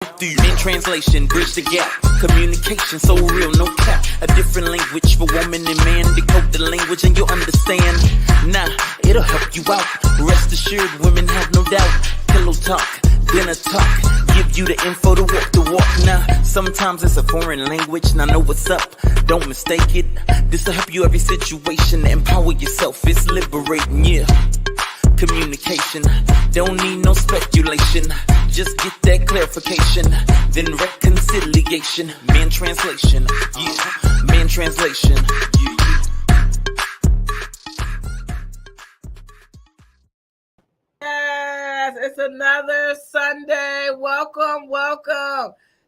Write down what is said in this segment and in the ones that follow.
In translation, bridge the gap. Communication so real, no cap. A different language for woman and man. Decode the language and you'll understand. Nah, it'll help you out. Rest assured, women have no doubt. Pillow talk, dinner talk. Give you the info to walk the walk. Nah, sometimes it's a foreign language. Now know what's up, don't mistake it. This'll help you every situation. Empower yourself, it's liberating, yeah. Communication, don't need no speculation. Just get that clarification, then reconciliation. Man translation, yeah. Man translation, yeah. Yes, it's another Sunday. Welcome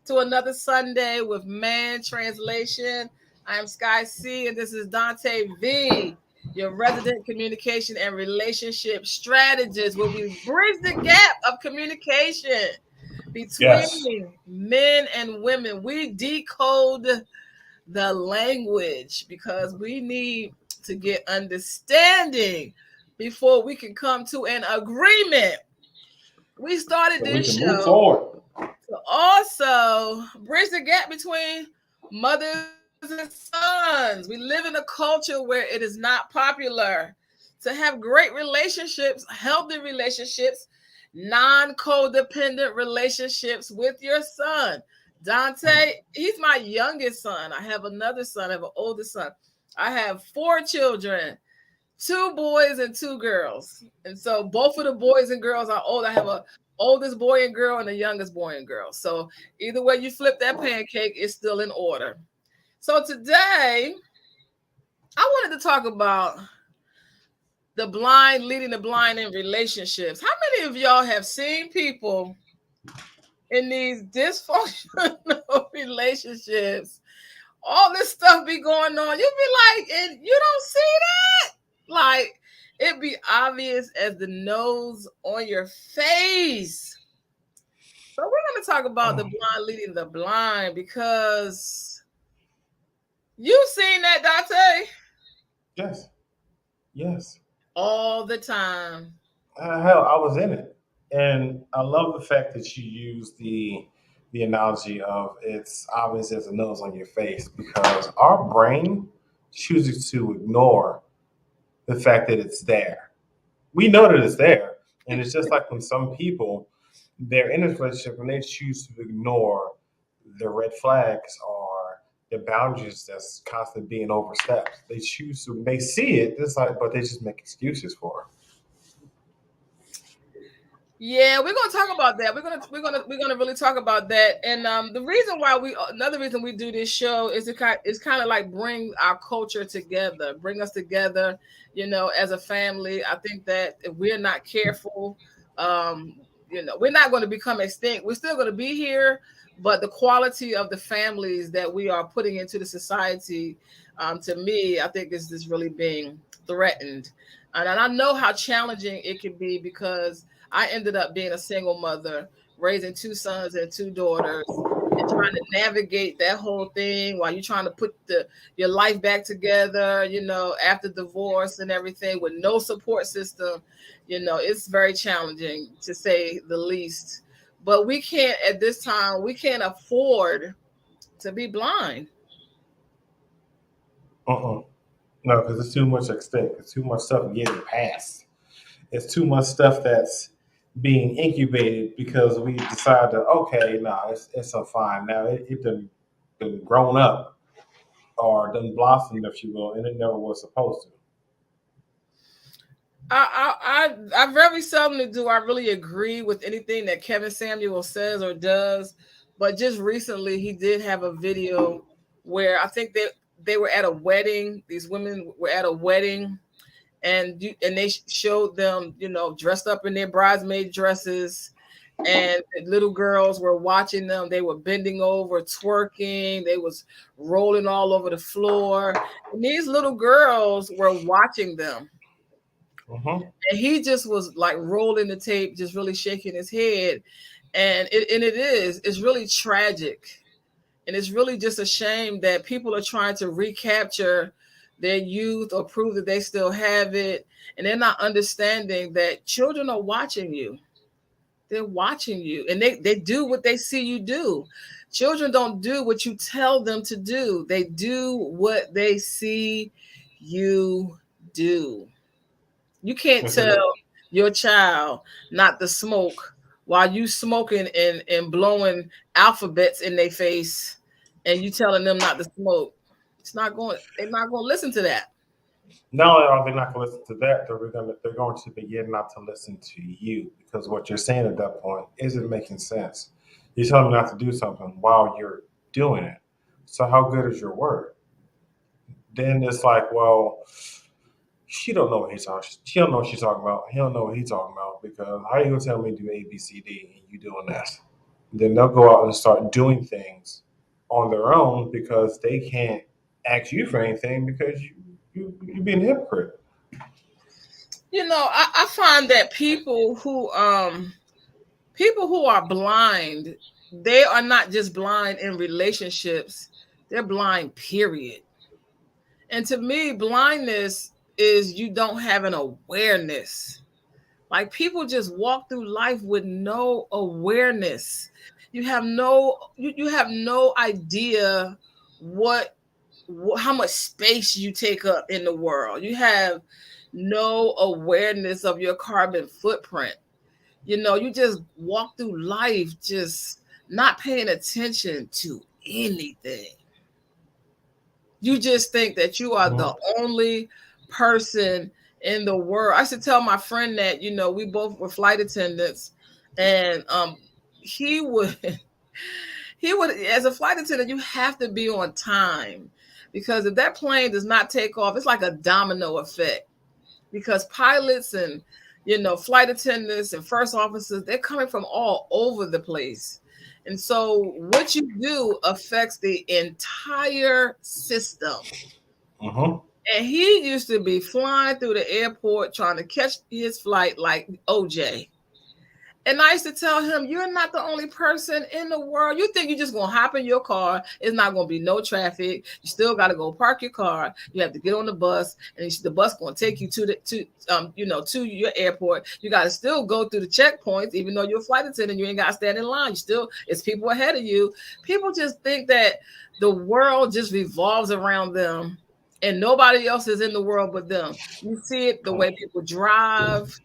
to another Sunday with Man Translation. I'm Sky C, and this is Dante V, your resident communication and relationship strategist, where we bridge the gap of communication between men and women. We decode the language because we need to get understanding before we can come to an agreement. We started this show to also bridge the gap between mothers and sons. We live in a culture where it is not popular to have great relationships, healthy relationships, non-codependent relationships with your son. Dante, he's my youngest son. I have another son. I have an older son. I have 4 children, 2 boys and 2 girls. And so both of the boys and girls are old. I have a oldest boy and girl and the youngest boy and girl. So either way you flip that pancake, it's still in order. So today, I wanted to talk about the blind leading the blind in relationships. How many of y'all have seen people in these dysfunctional relationships? All this stuff be going on. You be like, and you don't see that? Like, it be obvious as the nose on your face. So we're going to talk about the blind leading the blind because you've seen that, Dante? Yes. All the time. Hell, I was in it, and I love the fact that you use the analogy of it's obvious as a nose on your face because our brain chooses to ignore the fact that it's there. We know that it's there, and it's just like when some people they're in a relationship and they choose to ignore the red flags or the boundaries that's constantly being overstepped. They choose to. They see it, it's like, but they just make excuses for it. Yeah, we're gonna talk about that. We're gonna really talk about that. And the reason why another reason we do this show is it's kind of like bring our culture together, bring us together, as a family. I think that if we're not careful, we're not going to become extinct. We're still going to be here, but the quality of the families that we are putting into the society, to me, I think is just really being threatened. And I know how challenging it can be because I ended up being a single mother, raising 2 sons and 2 daughters, and trying to navigate that whole thing while you're trying to put your life back together, after divorce and everything with no support system. It's very challenging to say the least. But at this time, we can't afford to be blind. Uh-uh. No, because it's too much at stake. It's too much stuff getting passed. It's too much stuff that's being incubated because we decided to okay, it's a fine now. It done grown up or done blossomed, if you will, and it never was supposed to. I very seldom do I really agree with anything that Kevin Samuel says or does, but just recently he did have a video where I think they were at a wedding. These women were at a wedding, and they showed them, dressed up in their bridesmaid dresses, and the little girls were watching them. They were bending over, twerking. They was rolling all over the floor, and these little girls were watching them. Mm-hmm. And he just was like rolling the tape, just really shaking his head. And it's really tragic. And it's really just a shame that people are trying to recapture their youth or prove that they still have it. And they're not understanding that children are watching you. They're watching you, and they do what they see you do. Children don't do what you tell them to do. They do what they see you do. You can't tell your child not to smoke while you smoking and blowing alphabets in their face, and you telling them not to smoke. They're not going to listen to that. Not only are they not going to listen to that, they're going to begin not to listen to you, because what you're saying at that point isn't making sense. You tell them not to do something while you're doing it. So how good is your word? Then it's like, well, she don't know what he's talking. She don't know what she's talking about. He don't know what he's talking about, because how you gonna tell me to do A, B, C, D, and you doing this? Then they'll go out and start doing things on their own because they can't ask you for anything because you being a hypocrite. I find that people who are blind, they are not just blind in relationships, they're blind, period. And to me, blindness is you don't have an awareness. Like, people just walk through life with no awareness. You have no idea how much space you take up in the world. You have no awareness of your carbon footprint. You just walk through life just not paying attention to anything. You just think that you are the only person in the world. I should tell my friend that, we both were flight attendants, and he would as a flight attendant, you have to be on time, because if that plane does not take off, it's like a domino effect, because pilots and flight attendants and first officers, they're coming from all over the place. And so what you do affects the entire system. And he used to be flying through the airport trying to catch his flight like OJ. And I used to tell him, you're not the only person in the world. You think you're just going to hop in your car. It's not going to be no traffic. You still got to go park your car. You have to get on the bus, and the bus going to take you to your airport. You got to still go through the checkpoints, even though you're a flight attendant. You ain't got to stand in line. It's people ahead of you. People just think that the world just revolves around them, and nobody else is in the world but them. You see it the way people drive.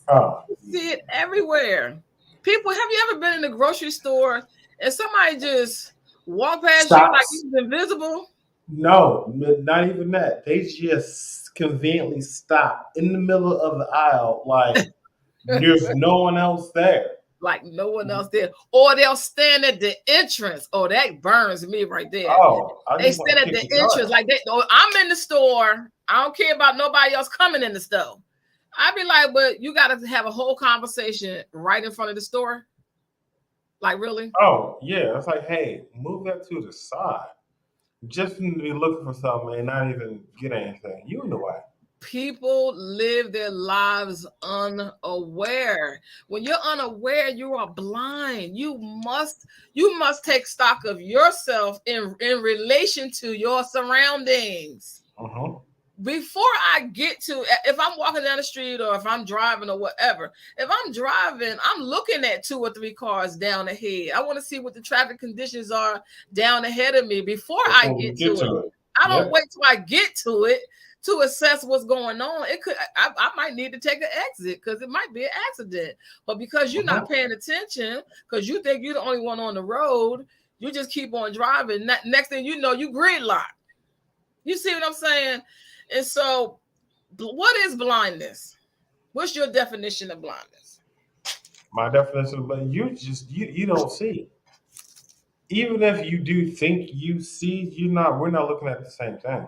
You see it everywhere. People, have you ever been in the grocery store and somebody just walk past you like he's invisible? No, not even that. They just conveniently stop in the middle of the aisle, like there's no one else there. Like no one else there. Or they'll stand at the entrance. Oh, that burns me right there. They stand at the entrance like I'm in the store. I don't care about nobody else coming in the store. I'd be like, but you got to have a whole conversation right in front of the store? Like, really? Oh, yeah. It's like, hey, move that to the side. Just to be looking for something and not even get anything. You in the way. People live their lives unaware. When you're unaware, you are blind. You must take stock of yourself in relation to your surroundings. Before I get to, if I'm walking down the street or if I'm driving or whatever, if I'm driving, I'm looking at 2 or 3 cars down ahead. I want to see what the traffic conditions are down ahead of me before I get to it. I don't wait till I get to it to assess what's going on. I might need to take an exit because it might be an accident. But because you're not paying attention, because you think you're the only one on the road, you just keep on driving. Next thing you know, you gridlock. You see what I'm saying? And so, what is blindness? What's your definition of blindness? My definition, but you don't see. Even if you do think you see, we're not looking at the same thing.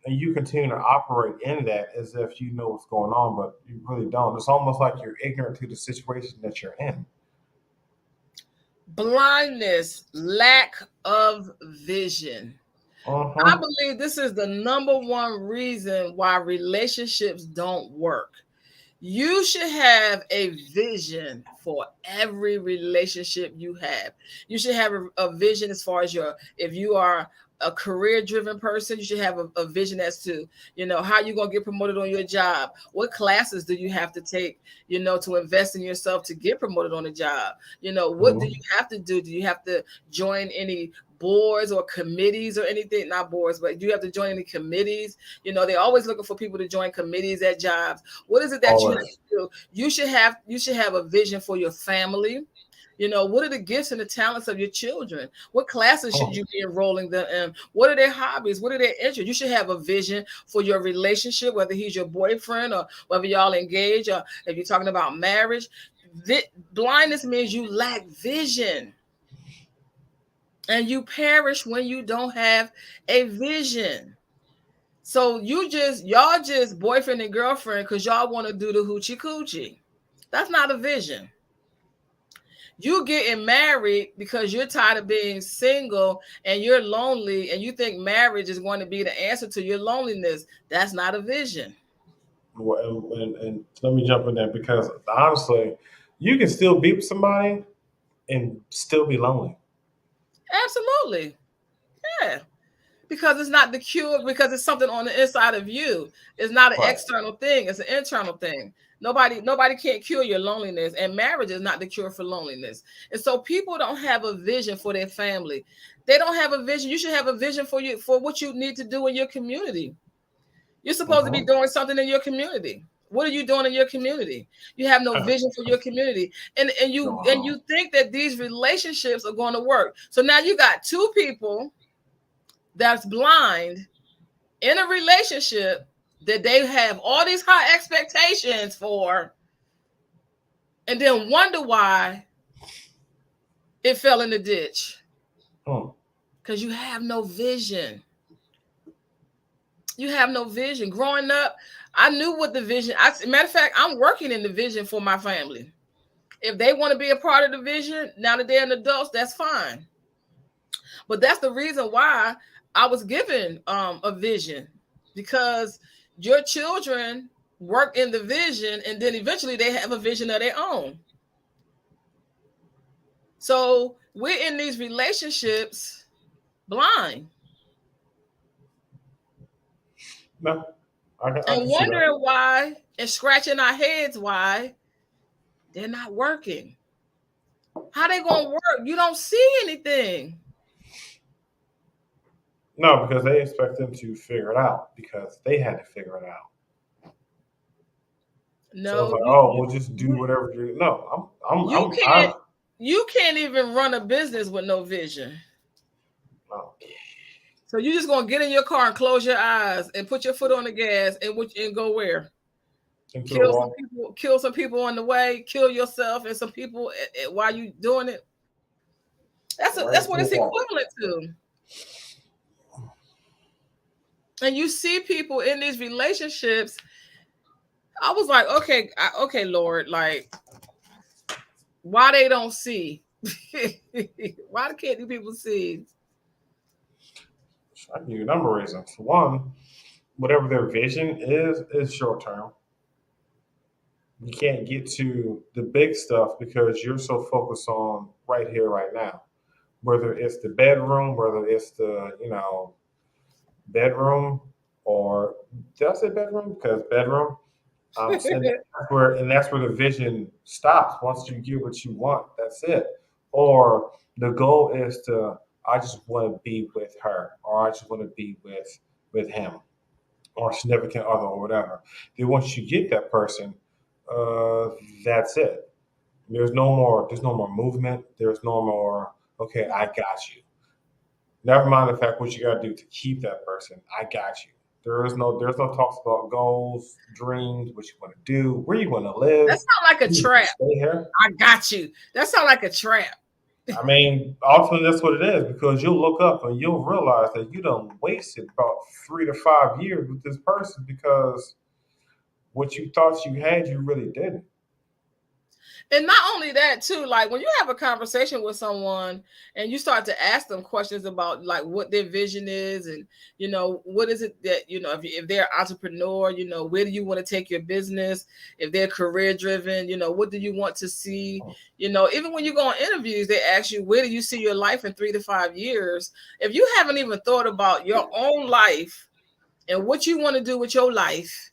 And you continue to operate in that as if you know what's going on, but you really don't. It's almost like you're ignorant to the situation that you're in. Blindness, lack of vision. I believe this is the number one reason why relationships don't work. You should have a vision for every relationship you have. You should have a vision as far as if you are a career-driven person, you should have a vision as to, how you're going to get promoted on your job. What classes do you have to take, to invest in yourself to get promoted on the job? What do you have to do? Do you have to join any boards or committees or anything? Not boards, but do you have to join any committees? They're always looking for people to join committees at jobs. What is it that you have to do? You should have a vision for your family. What are the gifts and the talents of your children? What classes should you be enrolling them in? What are their hobbies? What are their interests? You should have a vision for your relationship, whether he's your boyfriend or whether y'all engage, or if you're talking about marriage. Blindness means you lack vision. And you perish when you don't have a vision. So y'all just boyfriend and girlfriend because y'all want to do the hoochie coochie. That's not a vision. You getting married because you're tired of being single and you're lonely and you think marriage is going to be the answer to your loneliness. That's not a vision. Well, and let me jump in there, because honestly, you can still be with somebody and still be lonely. Absolutely. Yeah. Because it's not the cure, because it's something on the inside of you. It's not an external thing. It's an internal thing. Nobody can't cure your loneliness, and marriage is not the cure for loneliness. And so people don't have a vision for their family. They don't have a vision. You should have a vision for what you need to do in your community. You're supposed to be doing something in your community. What are you doing in your community? You have no vision for your community. And you think that these relationships are going to work. So now you got two people that's blind in a relationship that they have all these high expectations for, and then wonder why it fell in the ditch. Because you have no vision. You have no vision. Growing up, I knew what the vision. Matter of fact, I'm working in the vision for my family. If they want to be a part of the vision, now that they're an adults, that's fine. But that's the reason why I was given a vision, because your children work in the vision and then eventually they have a vision of their own. So we're in these relationships blind. No, and wondering why and scratching our heads why they're not working. How they gonna work? You don't see anything. No, because they expect them to figure it out because they had to figure it out. No, so it's like, we'll just do whatever you. No, you can't even run a business with no vision. No. So you're just gonna get in your car and close your eyes and put your foot on the gas and go where? Kill some people on the way, kill yourself and some people while you doing it. That's what it's equivalent to. And you see people in these relationships. I was like, okay, Lord, like, why they don't see? Why can't these people see? I can give you a number of reasons. One, whatever their vision is short term. You can't get to the big stuff because you're so focused on right here, right now. Whether it's the bedroom, whether it's the, bedroom, or did I say bedroom? Because bedroom. That's where the vision stops. Once you get what you want, that's it. Or the goal is I just want to be with her, or I just want to be with him, or significant other, or whatever. Then once you get that person, that's it. There's no more movement. There's no more, okay, I got you. Never mind the fact what you got to do to keep that person. I got you. There's no talks about goals, dreams, what you want to do, where you want to live. That sounds like a trap. Stay here. I got you. That sounds like a trap. I mean, often that's what it is, because you'll look up and you'll realize that you done wasted about 3 to 5 years with this person because what you thought you had, you really didn't. And not only that, too, like when you have a conversation with someone and you start to ask them questions about like what their vision is, and what is it that if they're an entrepreneur, where do you want to take your business? If they're career driven, what do you want to see? Even when you go on interviews, they ask you, where do you see your life in 3 to 5 years? If you haven't even thought about your own life and what you want to do with your life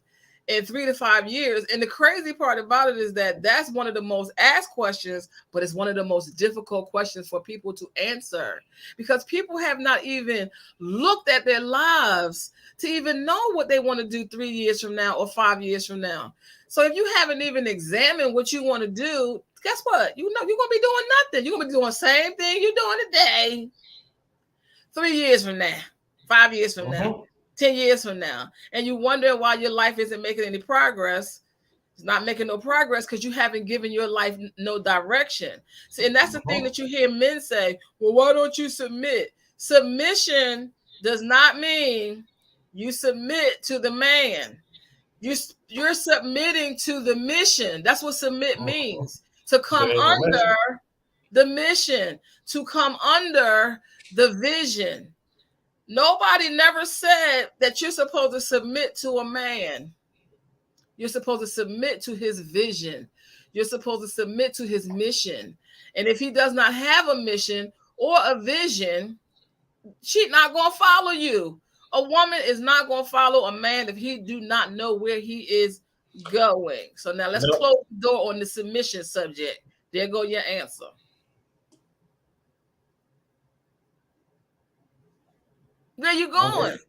in 3 to 5 years. And the crazy part about it is that that's one of the most asked questions, but it's one of the most difficult questions for people to answer, because people have not even looked at their lives to even know what they want to do 3 years from now or 5 years from now. So if you haven't even examined what you want to do, guess what? You're going to be doing nothing. You're going to be doing the same thing you're doing today 3 years from now, 5 years from now, 10 years from now, and you wonder why your life isn't making any progress. It's not making no progress because you haven't given your life no direction. See, and that's the thing that you hear men say, well, why don't you submit? Submission does not mean you submit to the man. You're submitting to the mission. That's what submit means. To come under the mission, to come under the vision. Nobody never said that you're supposed to submit to a man. You're supposed to submit to his vision. You're supposed to submit to his mission. And if he does not have a mission or a vision, she's not going to follow you. A woman is not going to follow a man if he do not know where he is going. So now let's close the door on the submission subject. There go your answer. Where you going? Okay.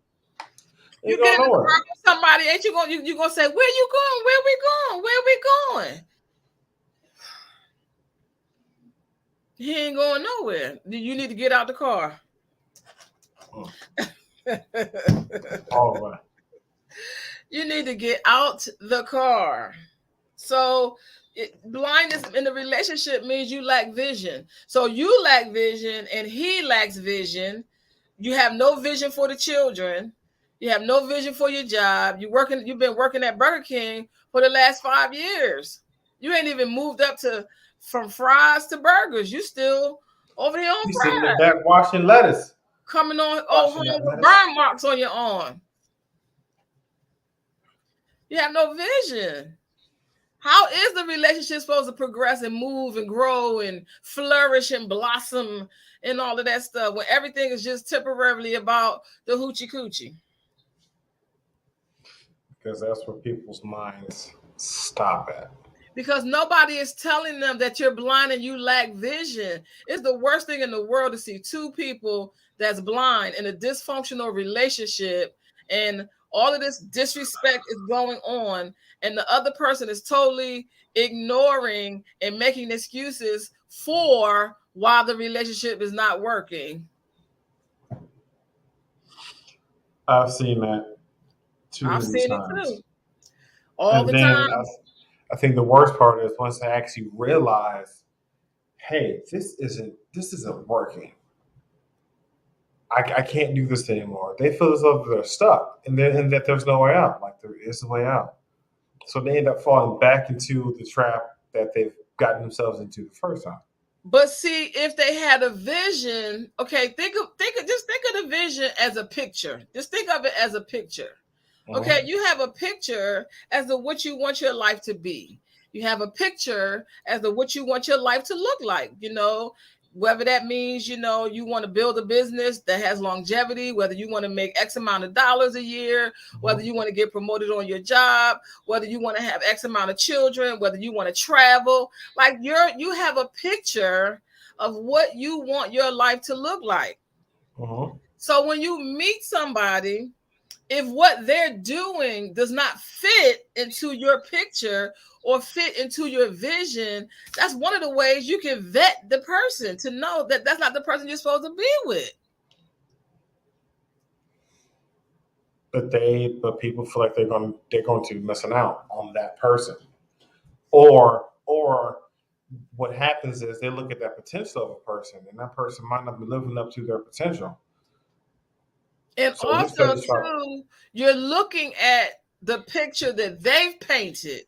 You get in the car with somebody, ain't you going? You gonna say, "Where you going? Where we going? Where we going?" He ain't going nowhere. You need to get out the car. All right. You need to get out the car. So blindness in the relationship means you lack vision. So you lack vision, and he lacks vision. You have no vision for the children. You have no vision for your job. You've been working at Burger King for the last 5 years. You ain't even moved up from fries to burgers. You still over here on fries. Sitting in the back washing lettuce. Coming on home with burn marks on your arm. You have no vision. How is the relationship supposed to progress and move and grow and flourish and blossom and all of that stuff when everything is just temporarily about the hoochie coochie? Because that's where people's minds stop at. Because nobody is telling them that you're blind and you lack vision. It's the worst thing in the world to see two people that's blind in a dysfunctional relationship, and all of this disrespect is going on, and the other person is totally ignoring and making excuses for why the relationship is not working. I've seen that. I've seen it too. All the time. I think the worst part is once they actually realize, hey, this isn't working. I can't do this anymore. They feel as though they're stuck and that there's no way out. Like there is a way out. So they end up falling back into the trap that they've gotten themselves into the first time. But see, if they had a vision, okay, think of the vision as a picture. Just think of it as a picture. Okay, you have a picture as to what you want your life to be. You have a picture as to what you want your life to look like, whether that means, you want to build a business that has longevity, whether you want to make X amount of dollars a year, whether you want to get promoted on your job, whether you want to have X amount of children, whether you want to travel. Like you have a picture of what you want your life to look like. So when you meet somebody, if what they're doing does not fit into your picture or fit into your vision, that's one of the ways you can vet the person to know that that's not the person you're supposed to be with. But people feel like they're going to be missing out on that person, or what happens is they look at that potential of a person, and that person might not be living up to their potential. And so also, too, you're looking at the picture that they've painted.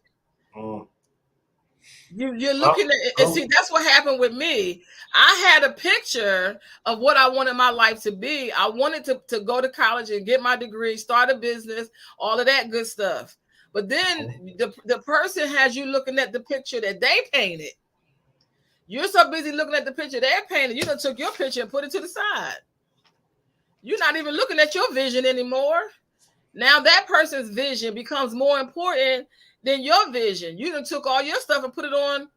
You're looking at and see, that's what happened with me. I had a picture of what I wanted my life to be. I wanted to go to college and get my degree, start a business, all of that good stuff. But then the person has you looking at the picture that they painted. You're so busy looking at the picture they're painted, you done took your picture and put it to the side. You're not even looking at your vision anymore. Now that person's vision becomes more important than your vision. You done took all your stuff and put it on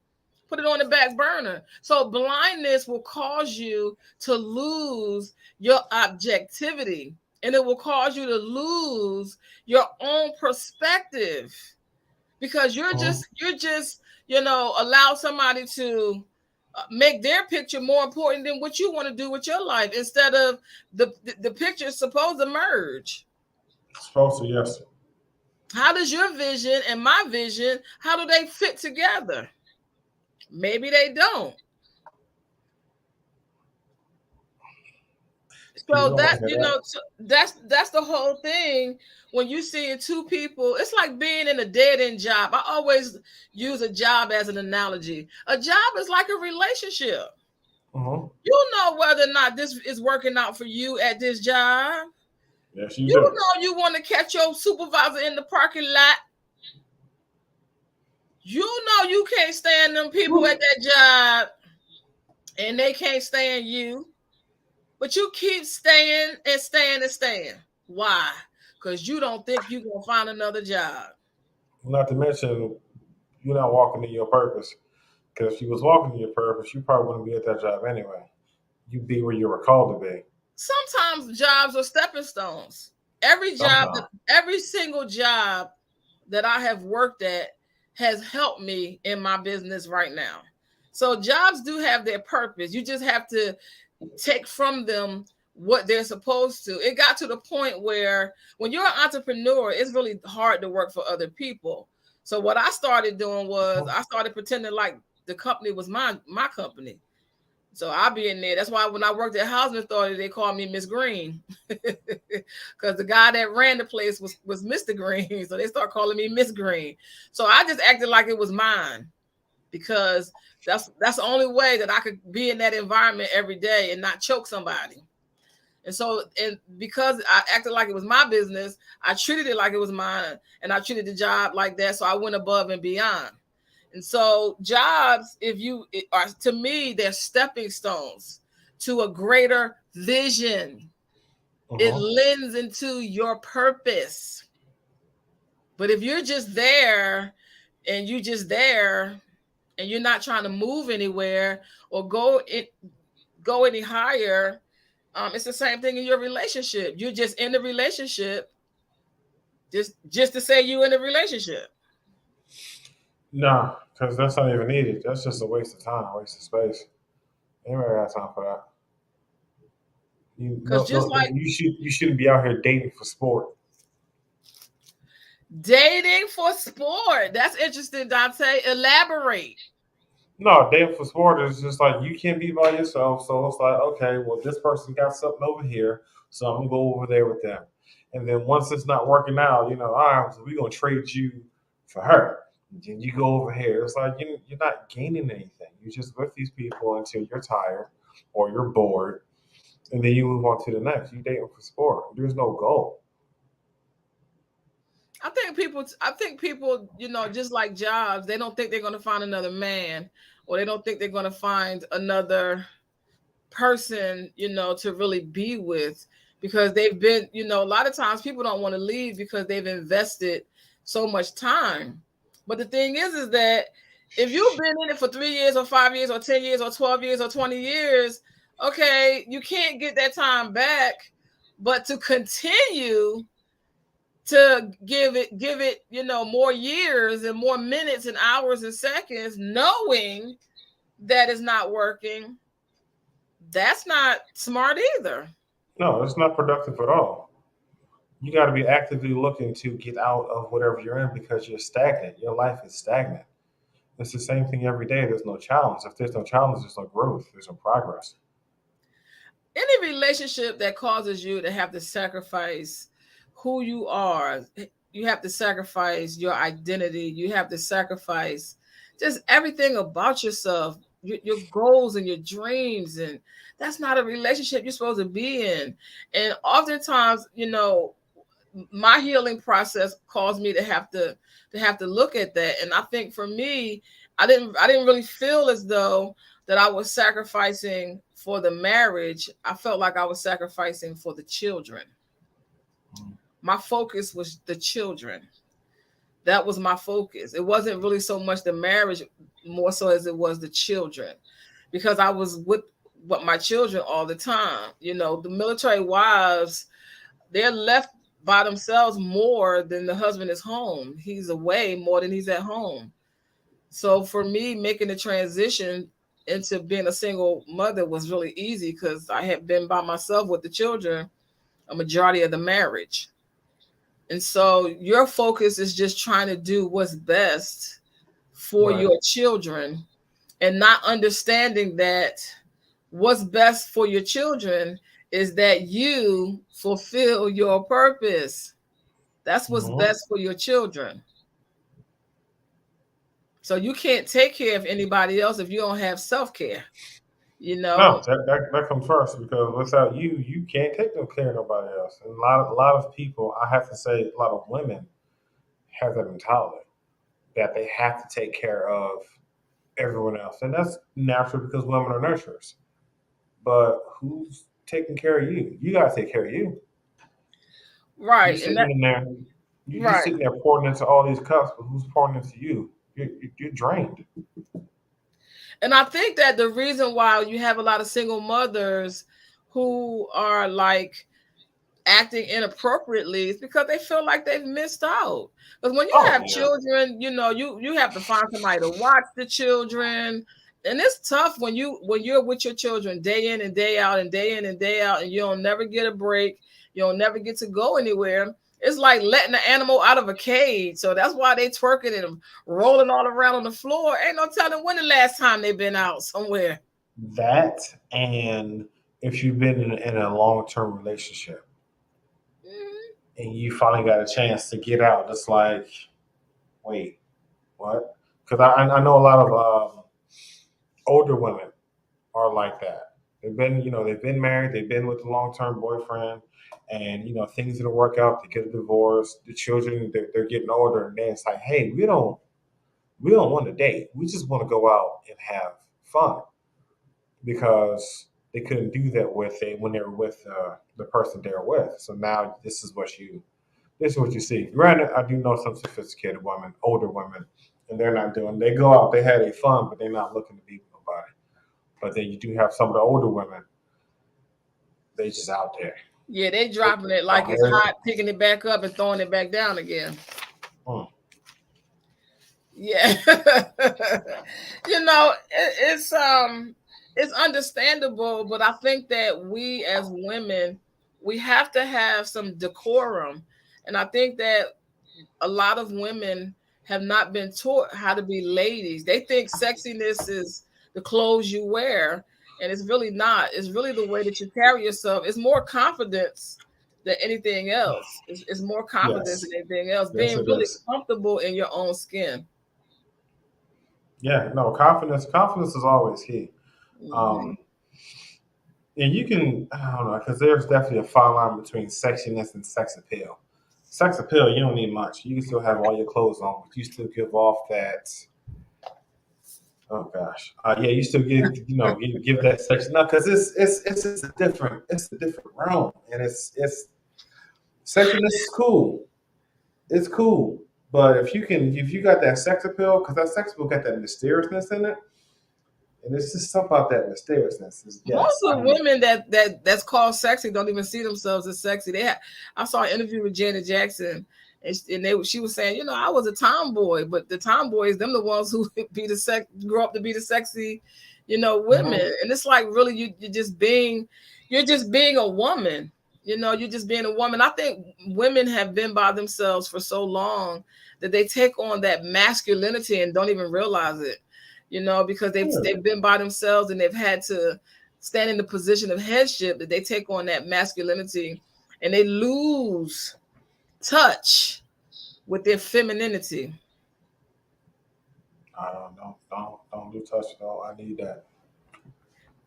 the back burner. So blindness will cause you to lose your objectivity, and it will cause you to lose your own perspective, because you're just allow somebody to make their picture more important than what you want to do with your life, instead of the picture is supposed to merge. Supposed to, yes. How does your vision and my vision, how do they fit together? Maybe they don't. So that, that's the whole thing. When you see two people, it's like being in a dead-end job. I always use a job as an analogy. A job is like a relationship. Mm-hmm. You know whether or not this is working out for you at this job. Yes, you know you want to catch your supervisor in the parking lot. You know you can't stand them people at that job, and they can't stand you. But you keep staying and staying and staying. Why? Because you don't think you're going to find another job. Not to mention, you're not walking in your purpose. Because if you was walking in your purpose, you probably wouldn't be at that job anyway. You'd be where you were called to be. Sometimes jobs are stepping stones. Every single job that I have worked at has helped me in my business right now. So jobs do have their purpose. You just have to take from them what they're supposed to. It got to the point where when you're an entrepreneur, it's really hard to work for other people. So what I started doing was I started pretending like the company was my company. So I'll be in there. That's why when I worked at Housing Authority, they called me Miss Green, because the guy that ran the place was Mr. Green. So they start calling me Miss Green. So I just acted like it was mine, because that's the only way that I could be in that environment every day and not choke somebody. And so, and because I acted like it was my business, I treated it like it was mine, and I treated the job like that. So I went above and beyond. And so jobs, to me, they're stepping stones to a greater vision. It lends into your purpose. But if you're just there and you're not trying to move anywhere or go any higher, it's the same thing in your relationship. You're just in the relationship just to say you in a relationship. Nah, because that's not even needed. That's just a waste of time, a waste of space. Anybody got time for that? You shouldn't be out here dating for sport. Dating for sport. That's interesting, Dante. Elaborate. No, dating for sport is just like you can't be by yourself. So it's like, okay, well, this person got something over here, so I'm gonna go over there with them. And then once it's not working out, all right, so we're gonna trade you for her. And then you go over here. It's like you're not gaining anything. You're just with these people until you're tired or you're bored, and then you move on to the next. You dating for sport. There's no goal. I think people, just like jobs, they don't think they're going to find another man, or they don't think they're going to find another person, to really be with, because they've been, a lot of times people don't want to leave because they've invested so much time. But the thing is that if you've been in it for 3 years or 5 years or 10 years or 12 years or 20 years, okay, you can't get that time back, but to continue to give it, more years and more minutes and hours and seconds, knowing that it's not working, that's not smart either. No, it's not productive at all. You got to be actively looking to get out of whatever you're in, because you're stagnant. Your life is stagnant. It's the same thing every day. There's no challenge. If there's no challenge, there's no growth. There's no progress. Any relationship that causes you to have to sacrifice who you are, you have to sacrifice your identity, you have to sacrifice just everything about yourself, your goals and your dreams. And that's not a relationship you're supposed to be in. And oftentimes, my healing process caused me to have to look at that. And I think for me, I didn't really feel as though that I was sacrificing for the marriage. I felt like I was sacrificing for the children. My focus was the children. That was my focus. It wasn't really so much the marriage, more so as it was the children, because I was with my children all the time. The military wives, they're left by themselves more than the husband is home. He's away more than he's at home. So for me, making the transition into being a single mother was really easy because I had been by myself with the children a majority of the marriage. And so your focus is just trying to do what's best for Right. your children, and not understanding that what's best for your children is that you fulfill your purpose. That's what's Mhm. best for your children. So you can't take care of anybody else if you don't have self-care, you No, know? that comes first because without you, you can't take no care of nobody else. And a lot of people, I have to say, a lot of women have that mentality that they have to take care of everyone else, and that's natural because women are nurturers. But who's taking care of you? You gotta take care of you. You Right. And sitting that in there, you right. sitting there pouring into all these cups, but who's pouring into you? You're drained. And I think that the reason why you have a lot of single mothers who are like acting inappropriately is because they feel like they've missed out. Because when you Oh have yeah, children, you have to find somebody to watch the children. And it's tough when you're with your children day in and day out and day in and day out, and you don't never get a break, you don't never get to go anywhere. It's like letting the animal out of a cage. So that's why they twerking and rolling all around on the floor. Ain't no telling when the last time they've been out somewhere. that and if you've been in a long term relationship Mhm. and you finally got a chance to get out, it's like, wait, what? Because I know a lot of older women are like that. They've been married, they've been with a long term boyfriend, and things didn't work out. They get a divorce. The children they're getting older, and then it's like, hey, we don't want to date. We just want to go out and have fun because they couldn't do that when they were with the person they were with. So now this is what you see. Granted, I do know some sophisticated women, older women, and they're not doing. They go out, they had a fun, but they're not looking to be with nobody. But then you do have some of the older women. They just out there. Yeah, they They dropping it out like it's there. hot, picking it back up and throwing it back down again. Mm. Yeah. It's understandable, but I think that we as women, we have to have some decorum. And I think that a lot of women have not been taught how to be ladies. They think sexiness is the clothes you wear, and it's really not. It's really the way that you carry yourself. It's more confidence than anything else. It's more confidence Yes, than anything else. yes, Being it really is. comfortable in your own skin. Yeah, no, confidence is always key. Mhm. Um, and you can, I don't know, because there's definitely a fine line between sexiness and sex appeal. Sex appeal, you don't need much. You can still have all your clothes on, but you still give off that. Oh gosh, yeah, you still give that sex. No, because it's a different realm, and it's sexiness is cool. It's cool, but if you got that sex appeal, because that sex appeal got that mysteriousness in it, and it's just something about that mysteriousness. Is Most yes, of I the need. women that's called sexy don't even see themselves as sexy. I saw an interview with Janet Jackson, she was saying, I was a tomboy, but the tomboys, them the ones who grow up to be the sexy, women. Mhm. And it's like really you're just being a woman. You're just being a woman. I think women have been by themselves for so long that they take on that masculinity and don't even realize it. Because they've Yeah. they've been by themselves and they've had to stand in the position of headship, that they take on that masculinity and they lose touch with their femininity. Don't do touch though. I need that.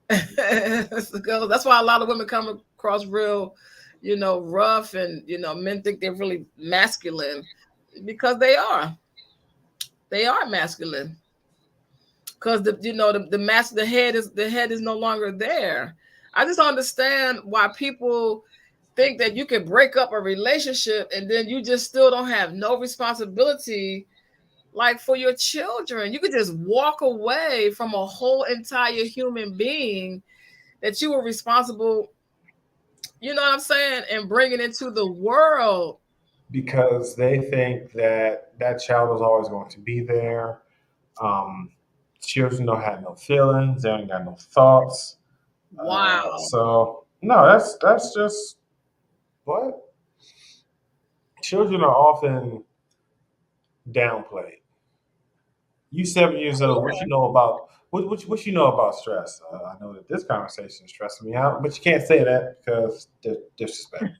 That's why a lot of women come across real, rough, and men think they're really masculine because they are masculine. Because the head is no longer there. I just don't understand why people think that you can break up a relationship and then you just still don't have no responsibility, like for your children. You could just walk away from a whole entire human being that you were responsible, you know what I'm saying, and bring it into the world. Because they think that that child is always going to be there. Um, Children don't have no feelings. They don't got no thoughts. Wow. So no, that's just what children are often downplayed. You 7 years old. What you know about what you know about stress? I know that this conversation is stressing me out, but you can't say that because disrespect.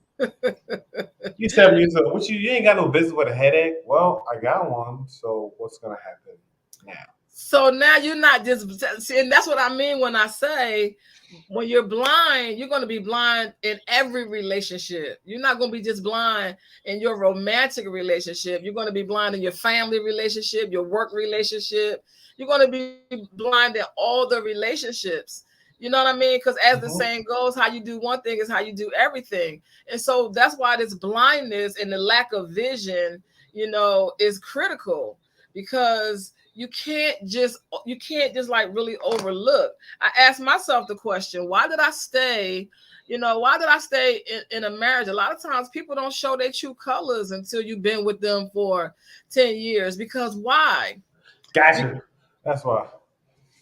You 7 years old. You ain't got no business with a headache. Well, I got one. So what's gonna happen now? So now you're not just see, and that's what I mean when I say when you're blind, you're going to be blind in every relationship. You're not going to be just blind in your romantic relationship. You're going to be blind in your family relationship, your work relationship. You're going to be blind in all the relationships. You know what I mean? Because as the saying goes, how you do one thing is how you do everything. And so that's why this blindness and the lack of vision, is critical, because you can't just like really overlook. I asked myself the question, why did I stay in a marriage? A lot of times people don't show their true colors until you've been with them for 10 years. Because why? Gotcha. That's why.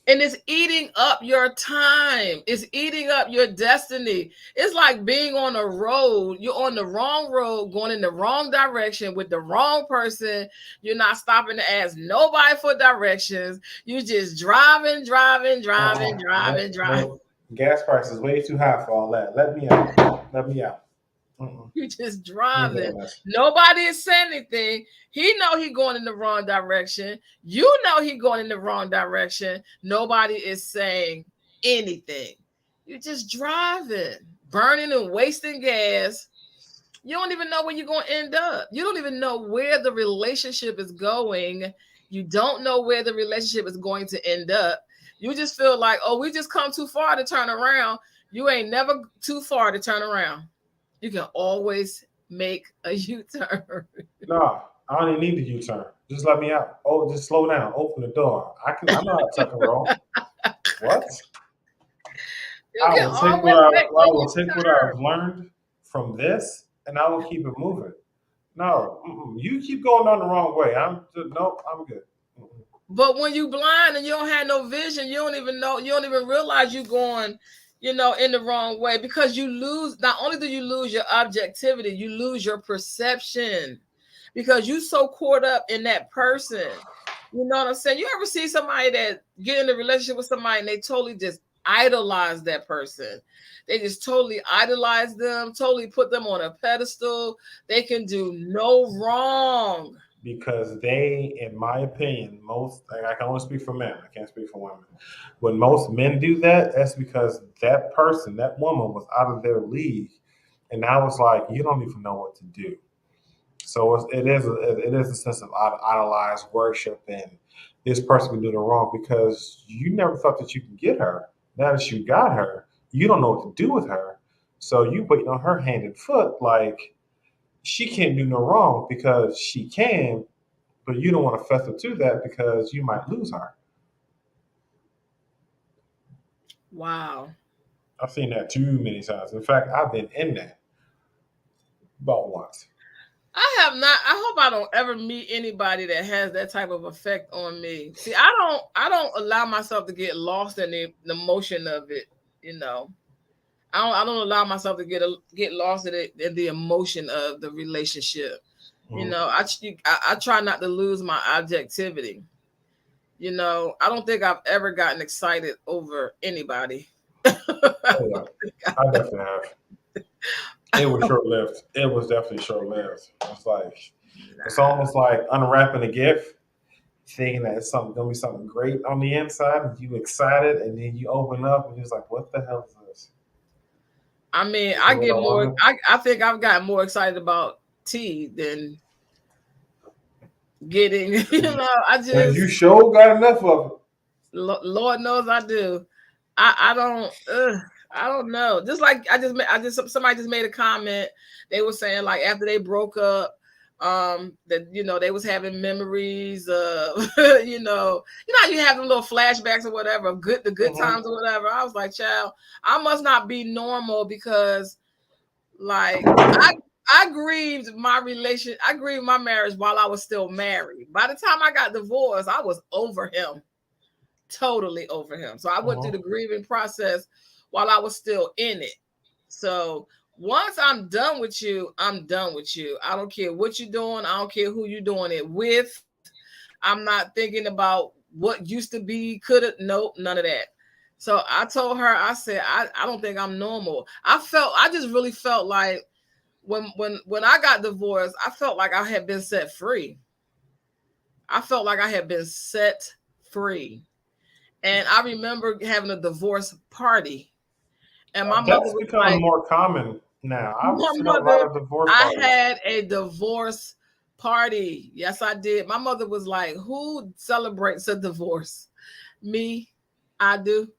And it's eating up your time. It's eating up your destiny. It's like being on a road. You're on the wrong road, going in the wrong direction with the wrong person. You're not stopping to ask nobody for directions. You're just driving. Gas price is way too high for all that. Let me out. You just driving. Nobody is saying anything. He know he going in the wrong direction. You know he going in the wrong direction. Nobody is saying anything. You're just driving, burning and wasting gas. You don't even know where you're going to end up. You don't even know where the relationship is going. You don't know where the relationship is going to end up. You just feel like, oh, we just come too far to turn around. You ain't never too far to turn around. You can always make a U-turn. No, I don't even need the U-turn. Just let me out. Oh, just slow down. Open the door. I know how to tuck and roll. What? I will take what I've learned from this, and I will keep it moving. No, you keep going down the wrong way. I'm good. Mm-mm. But when you blind and you don't have no vision, you don't even realize you're going, in the wrong way, because you lose. Not only do you lose your objectivity, you lose your perception, because you so caught up in that person. You know what I'm saying? You ever see somebody that get in a relationship with somebody and they totally just idolize that person? They just totally idolize them, totally put them on a pedestal. They can do no wrong. Because they, in my opinion, I can only speak for men. I can't speak for women. When most men do that, that's because that person, that woman, was out of their league, and I was like, you don't even know what to do. So it is a sense of idolize, worship, and this person can do no wrong, because you never thought that you could get her. Now that you got her, you don't know what to do with her. So you waiting on her hand and foot, like she can't do no wrong because she can, but you don't want to fess up to that because you might lose her. Wow. I've seen that too many times. In fact, I've been in that about once. I have not. I hope I don't ever meet anybody that has that type of effect on me. See, I don't allow myself to get lost in the motion of it. I don't allow myself to get lost in the emotion of the relationship. I try not to lose my objectivity. I don't think I've ever gotten excited over anybody. I definitely have. It was short lived. It was definitely short lived. It's almost like unwrapping a gift. thinking that it's something gonna be something great on the inside, and you excited, and then you open up and you're just like, what the hell is this? I mean, Is I it what get I more. wanted? I think I've got more excited about T than getting. I And you just, sure got enough of it. Lord knows I do. I don't. I don't know. Just like somebody just made a comment. They were saying like after they broke up, that they was having memories of you have them little flashbacks or whatever of the good times or whatever. I was like, child, I must not be normal because like I grieved my marriage while I was still married. By the time I got divorced, I was over him. Totally over him. So I went through the grieving process while I was still in it. So once I'm done with you, I'm done with you. I don't care what you're doing. I don't care who you're doing it with. I'm not thinking about what used to be, could have. Nope, none of that. So I told her, I said, I don't think I'm normal. I just really felt like when I got divorced, I felt like I had been set free. I felt like I had been set free. And I remember having a divorce party. And my mother That's was becoming like, more common now. I've my seen a lot mother, of divorce I parties. had a divorce party. Yes, I did. My mother was like, who celebrates a divorce? Me, I do.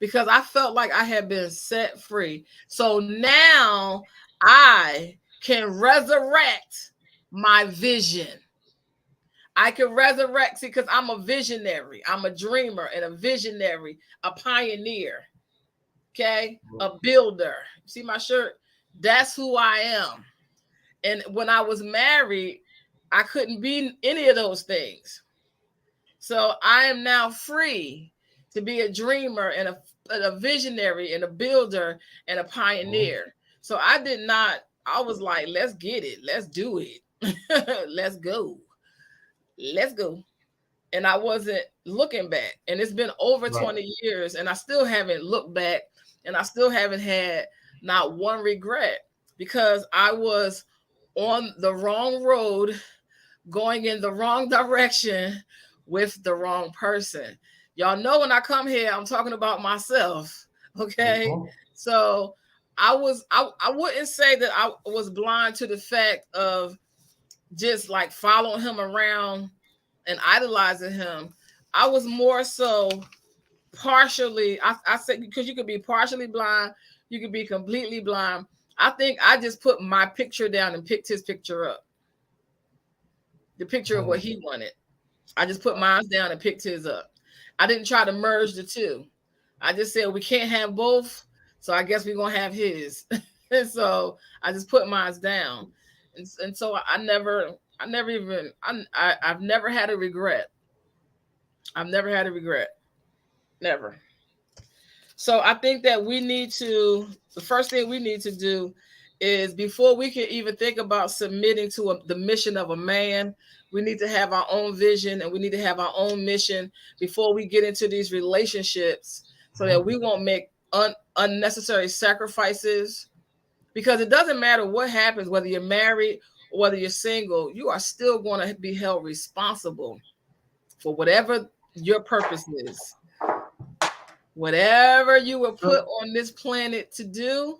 Because I felt like I had been set free. So now I can resurrect my vision. I can resurrect, see, because I'm a visionary. I'm a dreamer and a visionary, a pioneer. Okay, a builder. See my shirt? That's who I am. And when I was married, I couldn't be any of those things. So I am now free to be a dreamer and a visionary and a builder and a pioneer. So I was like, let's get it. Let's do it. Let's go. Let's go. And I wasn't looking back. And it's been over 20 years and I still haven't looked back and I still haven't had not one regret because I was on the wrong road, going in the wrong direction with the wrong person. Y'all know when I come here, I'm talking about myself. Okay. So I wouldn't say that I was blind to the fact of just like following him around and idolizing him. I was more so partially, I said, because you could be partially blind, you could be completely blind. I think I just put my picture down and picked his picture up. The picture of what he wanted. I just put mine down and picked his up. I didn't try to merge the two. I just said we can't have both, so I guess we're gonna have his. And so I just put mine down. And so I've never had a regret. I've never had a regret. Never. So I think that the first thing we need to do is before we can even think about submitting to the mission of a man, we need to have our own vision and we need to have our own mission before we get into these relationships so that we won't make unnecessary sacrifices. Because it doesn't matter what happens, whether you're married or whether you're single, you are still going to be held responsible for whatever your purpose is. Whatever you were put on this planet to do,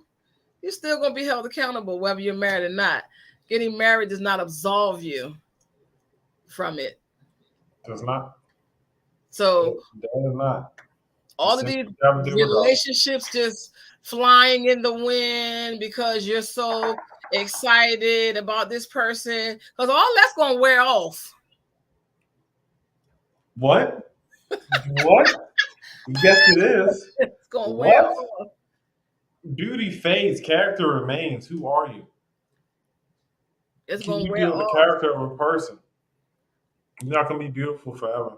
you're still going to be held accountable, whether you're married or not. Getting married does not absolve you from it. Does not. So it does not. All of these relationships just flying in the wind because you're so excited about this person, because all that's going to wear off. What? What? Yes, it is. It's going to wear off. Beauty fades, character remains. Who are you? It's going to wear build off. The character of a person. You're not going to be beautiful forever.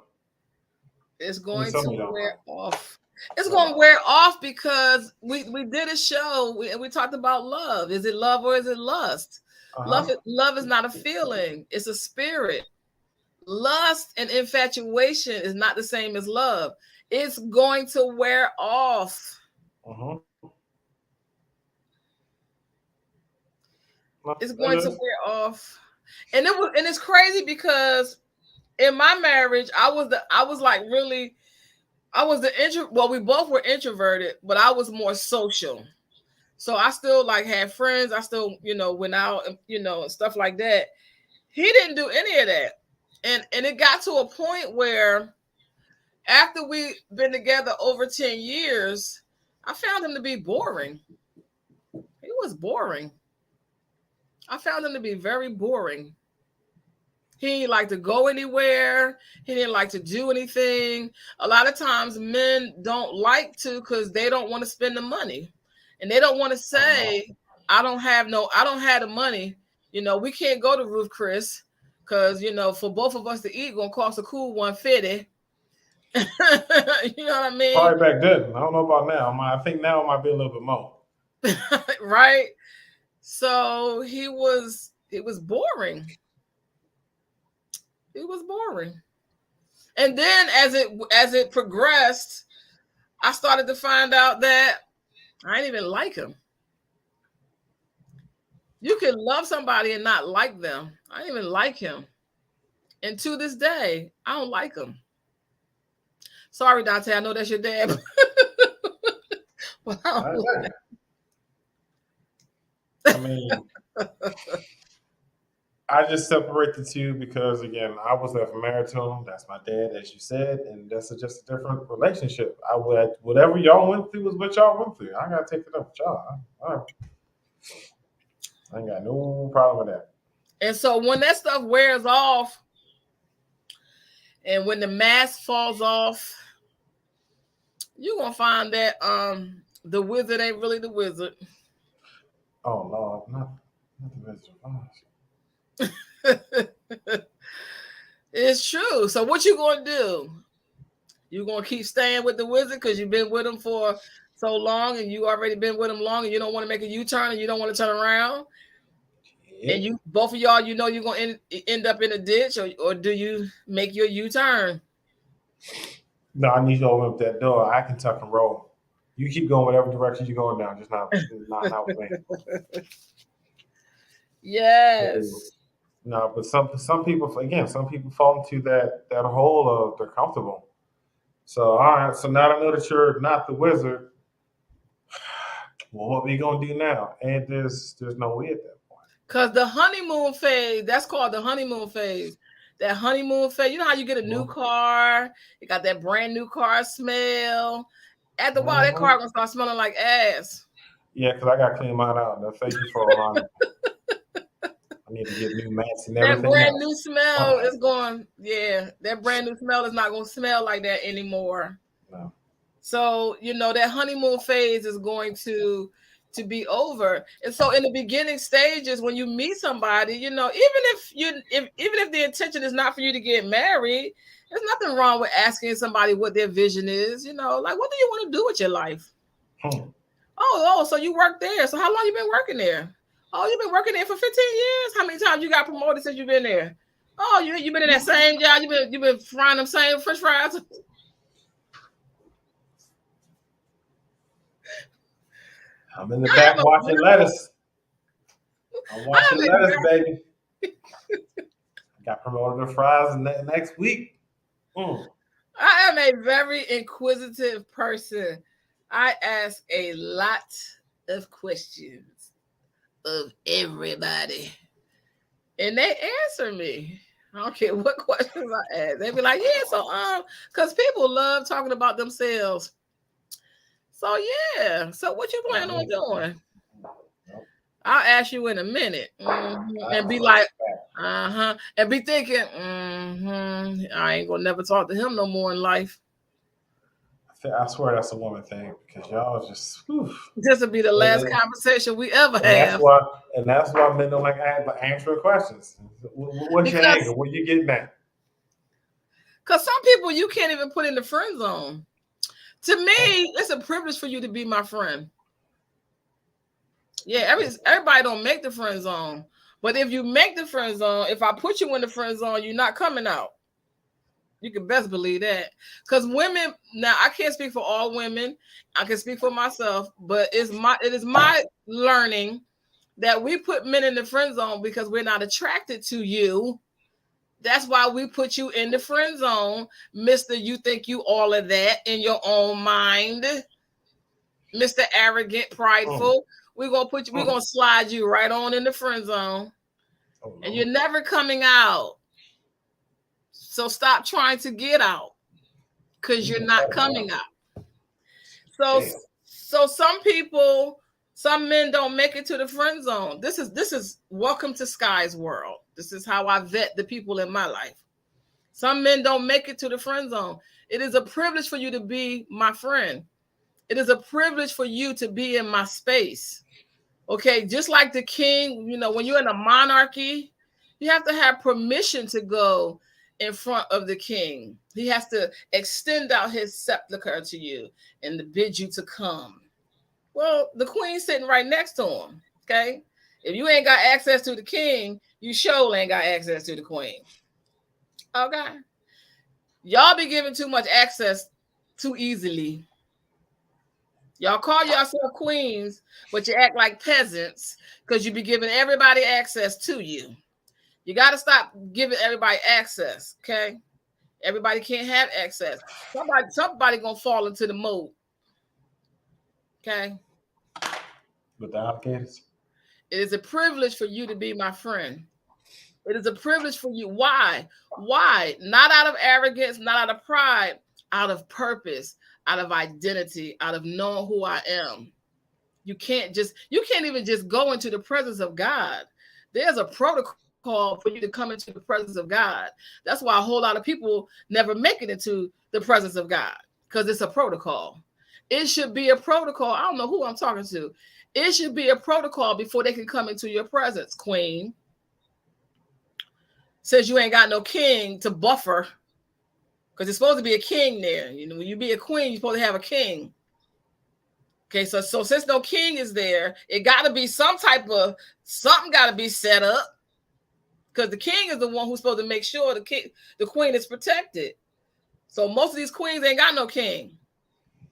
It's going to wear off. It's going to wear off because we did a show and we talked about love. Is it love or is it lust? Love is not a feeling. It's a spirit. Lust and infatuation is not the same as love. It's going to wear off. It's going to wear off. And it's crazy because in my marriage, I was the intro. Well, we both were introverted, but I was more social. So I still like had friends. I still, went out, and stuff like that. He didn't do any of that. And it got to a point where after we been together over 10 years, I found him to be boring. He was boring. I found him to be very boring. He didn't like to go anywhere. He didn't like to do anything. A lot of times men don't like to because they don't want to spend the money. And they don't want to say, I don't have the money. We can't go to Ruth Chris because, for both of us to eat gonna cost a cool $150. You know what I mean? Probably back then. I don't know about now. I think now it might be a little bit more. Right. So he was boring. It was boring. And then as it progressed, I started to find out that I didn't even like him. You can love somebody and not like them. I didn't even like him. And to this day, I don't like him. Sorry, Dante, I know that's your dad. But I mean, I just separate the two because, again, I was never married to him. That's my dad, as you said, and that's just a different relationship. Whatever y'all went through was what y'all went through. I gotta take it up with y'all. I ain't got no problem with that. And so when that stuff wears off, and when the mask falls off, you're gonna find that the wizard ain't really the wizard. Oh no, not the Wizard of Oz. It's true. So what you gonna do? You gonna keep staying with the wizard because you've been with him for so long, and you already been with him long, and you don't want to make a U-turn, and you don't want to turn around, and you both of y'all, you're gonna end up in a ditch, or do you make your U-turn? No, I need you to open up that door. I can tuck and roll. You keep going whatever direction you're going down, just not with me. Yes. No, but some people fall into that hole of they're comfortable. So all right, so now I know that you're not the wizard. Well, what we gonna do now? And there's no way at that point. Because the honeymoon phase, that's called the honeymoon phase. That honeymoon phase, you know how you get a new car, you got that brand new car smell. After a while, that car gonna start smelling like ass. Yeah, because I got to clean mine out. No, thank you for allowing. I need to get new mats and everything. That brand new smell is going. Yeah, that brand new smell is not gonna smell like that anymore. No. So that honeymoon phase is going to be over. And so in the beginning stages, when you meet somebody, even if the intention is not for you to get married, there's nothing wrong with asking somebody what their vision is. Like, what do you want to do with your life? Oh, so you work there. So how long you been working there? Oh, you've been working there for 15 years. How many times you got promoted since you've been there? Oh, you been in that same job. You've been frying them same French fries. I'm in the back watching lettuce. I'm watching lettuce, baby. Got promoted to fries next week. I am a very inquisitive person. I ask a lot of questions of everybody, and they answer me. I don't care what questions I ask. They be like, "Yeah, so because people love talking about themselves." So yeah. So what you plan on doing? I'll ask you in a minute, and be like, and be thinking, I ain't gonna never talk to him no more in life. I swear that's a woman thing because y'all just. This will be the last conversation we ever have. That's why men don't like answering questions. What's your angle? What you getting at? Because some people you can't even put in the friend zone. To me, it's a privilege for you to be my friend. Yeah, everybody don't make the friend zone. But if you make the friend zone, if I put you in the friend zone, you're not coming out. You can best believe that. Because women, now I can't speak for all women. I can speak for myself, but it is my learning that we put men in the friend zone because we're not attracted to you. That's why we put you in the friend zone, Mr. You think you all of that in your own mind, Mr. Arrogant, prideful. We're gonna slide you right on in the friend zone. Oh, And you're never coming out. So stop trying to get out because you're not coming out. So some men don't make it to the friend zone. This is welcome to Sky's world. This is how I vet the people in my life. Some men don't make it to the friend zone. It is a privilege for you to be my friend. It is a privilege for you to be in my space. Okay, just like the king, when you're in a monarchy, you have to have permission to go in front of the king. He has to extend out his scepter to you and to bid you to come. Well, the queen's sitting right next to him. Okay, if you ain't got access to the king, you sure ain't got access to the queen. Okay, y'all be giving too much access too easily. Y'all call yourself queens, but you act like peasants because you be giving everybody access to you. You got to stop giving everybody access, okay? Everybody can't have access. Somebody gonna fall into the mold, okay? With the alligators? It is a privilege for you to be my friend. It is a privilege for you. Why? Why? Not out of arrogance, not out of pride, out of purpose, out of identity, out of knowing who I am. You can't even just go into the presence of God. There's a protocol for you to come into the presence of God. That's why a whole lot of people never make it into the presence of God, because it's a protocol. It should be a protocol. I don't know who I'm talking to. It should be a protocol before they can come into your presence, queen. Says you ain't got no king to buffer, because it's supposed to be a king there. When you be a queen, you're supposed to have a king. Okay, so since no king is there, it got to be something got to be set up, because the king is the one who's supposed to make sure the queen is protected. So most of these queens ain't got no king.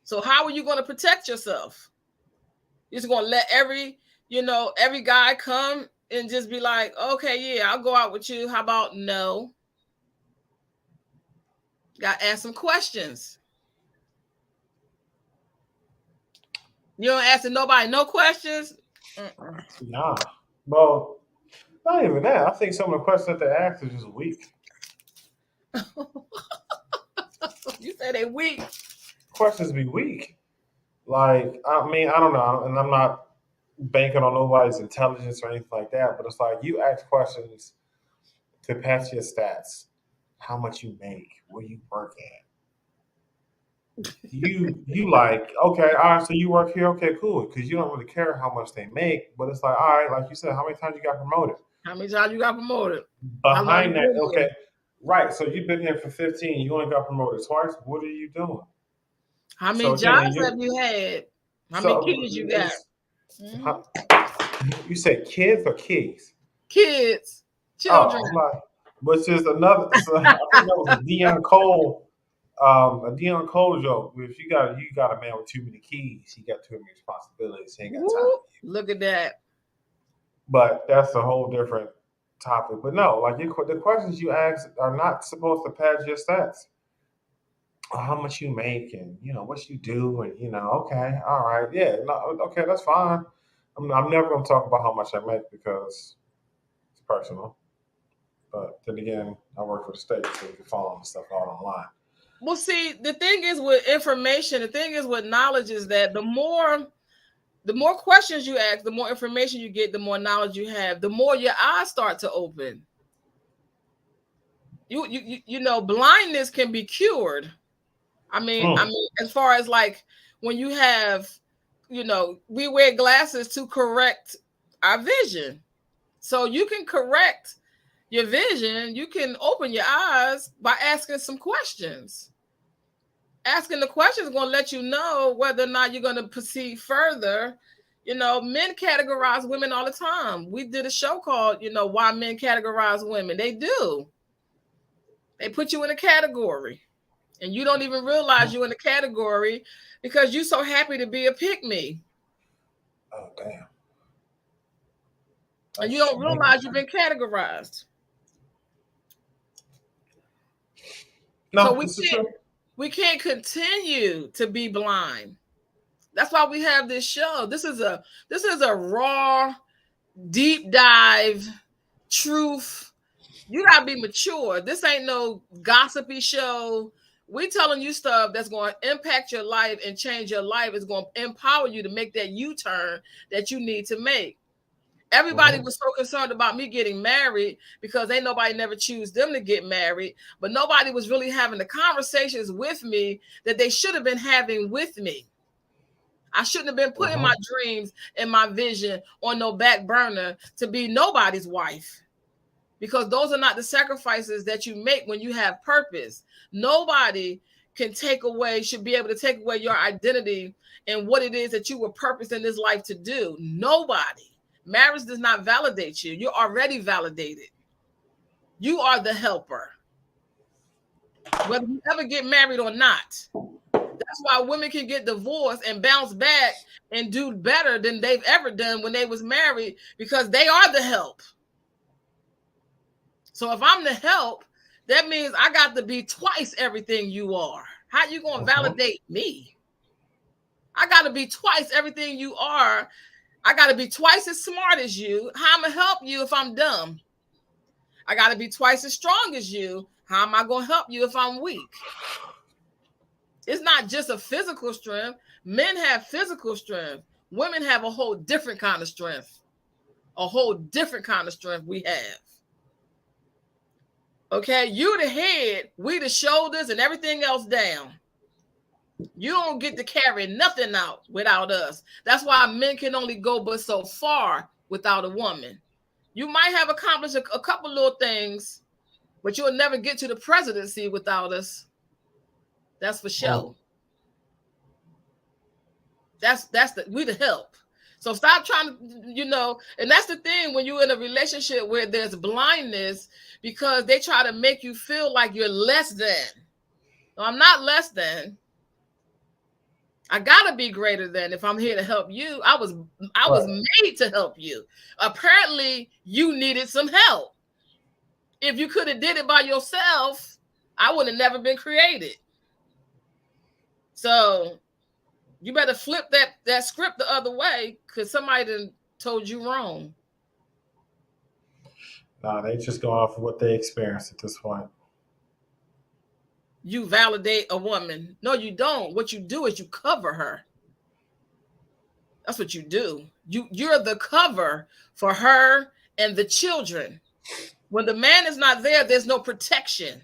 So how are you going to protect yourself? You're just going to let every guy come and just be like, okay, yeah, I'll go out with you. How about no? Got to ask some questions. You don't ask nobody no questions? Nah. Well, not even that. I think some of the questions that they ask is just weak. You say they weak. Questions be weak. Like, I mean, I don't know. And I'm not banking on nobody's intelligence or anything like that. But it's like you ask questions to patch your stats. How much you make? Where you work at? You like, okay, all right, so you work here, okay, cool. Because you don't really care how much they make. But it's like, all right, like you said, how many times you got promoted? How many times you got promoted? Behind that, okay. Right. So you've been here for 15. You only got promoted twice. What are you doing? How many jobs have you had? How many kids you got? You said kids or kids? Kids. Children. Which is another. I think that was a Deion Cole. A Deion Cole joke. If you got a man with too many keys, he got too many responsibilities. He ain't got time. Look at that. But that's a whole different topic. But no, like the questions you ask are not supposed to pad your stats. How much you make and what you do and okay, all right, yeah, no, okay, that's fine. I'm never going to talk about how much I make because it's personal. But then again, I work for the state, so you can follow the stuff out online. Well, see, the thing is with information, the thing is with knowledge is that the more questions you ask, the more information you get, the more knowledge you have, the more your eyes start to open. Blindness can be cured. I mean, as far as like when you have, we wear glasses to correct our vision. So you can correct your vision. You can open your eyes by asking some questions. Asking the questions is going to let you know whether or not you're going to proceed further. Men categorize women all the time. We did a show called, Why Men Categorize Women. They do. They put you in a category. And you don't even realize you're in the category because you're so happy to be a pick-me. Oh, damn. And you don't realize you've been categorized. No, So this is true. we can't continue to be blind. That's why we have this show. This is a raw, deep dive truth. You gotta be mature. This ain't no gossipy show. We telling you stuff that's going to impact your life and change your life. It's going to empower you to make that U-turn that you need to make. Everybody was so concerned about me getting married because ain't nobody never choose them to get married, but nobody was really having the conversations with me that they should have been having with me. I shouldn't have been putting my dreams and my vision on no back burner to be nobody's wife, because those are not the sacrifices that you make when you have purpose. Nobody should be able to take away your identity and what it is that you were purposed in this life to do. Nobody. Marriage does not validate you. You're already validated. You are the helper, whether you ever get married or not. That's why women can get divorced and bounce back and do better than they've ever done when they was married, because they are the help. So if I'm the help, that means I got to be twice everything you are. How you going to validate me? I got to be twice everything you are. I got to be twice as smart as you. How am I going to help you if I'm dumb? I got to be twice as strong as you. How am I going to help you if I'm weak? It's not just a physical strength. Men have physical strength. Women have a whole different kind of strength. A whole different kind of strength we have. Okay, you the head, we the shoulders, and everything else down. You don't get to carry nothing out without us. That's why men can only go but so far without a woman. You might have accomplished a couple little things, but you'll never get to the presidency without us. That's for sure. We the help. So stop trying to, and that's the thing when you're in a relationship where there's blindness, because they try to make you feel like you're less than. No, I'm not less than. I gotta be greater than if I'm here to help you. I was made to help you. Apparently, you needed some help. If you could have did it by yourself, I would have never been created. So you better flip that script the other way, because somebody done told you wrong. No, they just go off of what they experienced at this point. You validate a woman. No, you don't. What you do is you cover her. That's what you do. You're the cover for her and the children. When the man is not there, there's no protection.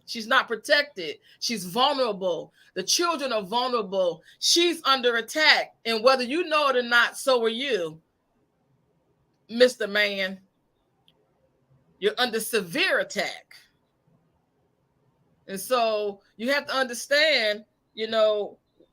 She's not protected. She's vulnerable. The children are vulnerable. She's under attack. And whether you know it or not, so are you, Mr. Man. You're under severe attack. And so you have to understand,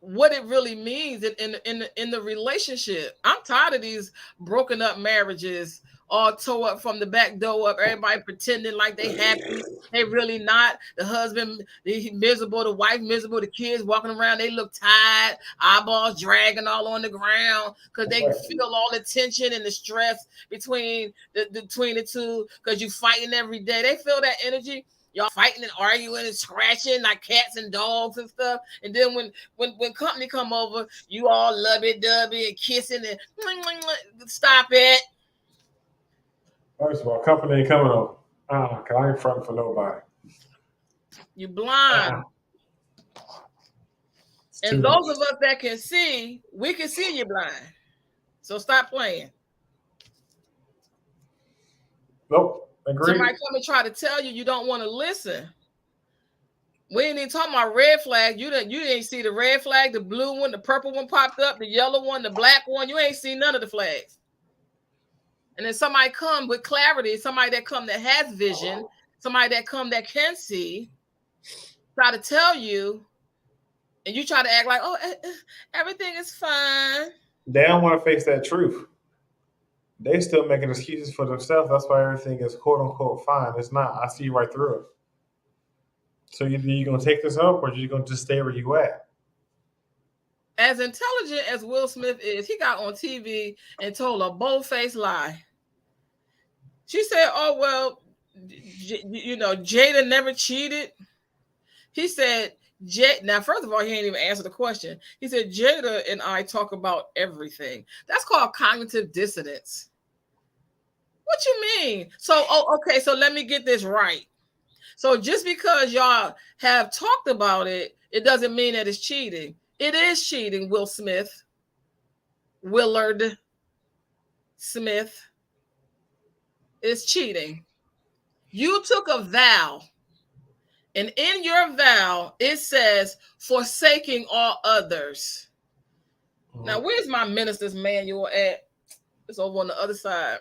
what it really means in the relationship. I'm tired of these broken up marriages, all tore up from the back door up, everybody pretending like they happy. They really not. The husband, he miserable, the wife miserable, the kids walking around, they look tired, eyeballs dragging all on the ground, because they feel all the tension and the stress between the two, because you fighting every day. They feel that energy. Y'all fighting and arguing and scratching like cats and dogs and stuff. And then when company come over, you all lovey-dovey and kissing and stop it. First of all, company ain't coming over. Cause I ain't fronting for nobody. You blind. And those of us that can see, we can see you blind. So stop playing. Nope. Agreed. Somebody come and try to tell you don't want to listen. We ain't even talking about red flag. You ain't see the red flag, the blue one, the purple one popped up, the yellow one, the black one. You ain't seen none of the flags. And then somebody come with clarity, somebody that come that has vision, somebody that come that can see, try to tell you, and you try to act like, everything is fine. They don't want to face that truth. They still making excuses for themselves. That's why everything is quote unquote fine. It's not. I see right through it. So you gonna take this up, or you gonna just stay where you at? As intelligent as Will Smith is, he got on TV and told a bold-faced lie. She said, "Oh well, Jada never cheated. He said, now, first of all, he ain't even answered the question. He said, Jada and I talk about everything. That's called cognitive dissonance. What you mean? So, okay, so let me get this right. So just because y'all have talked about it, it doesn't mean that it's cheating. It is cheating, Will Smith. Willard Smith. It's cheating. You took a vow, and in your vow, it says, forsaking all others. Now, where's my minister's manual at? It's over on the other side.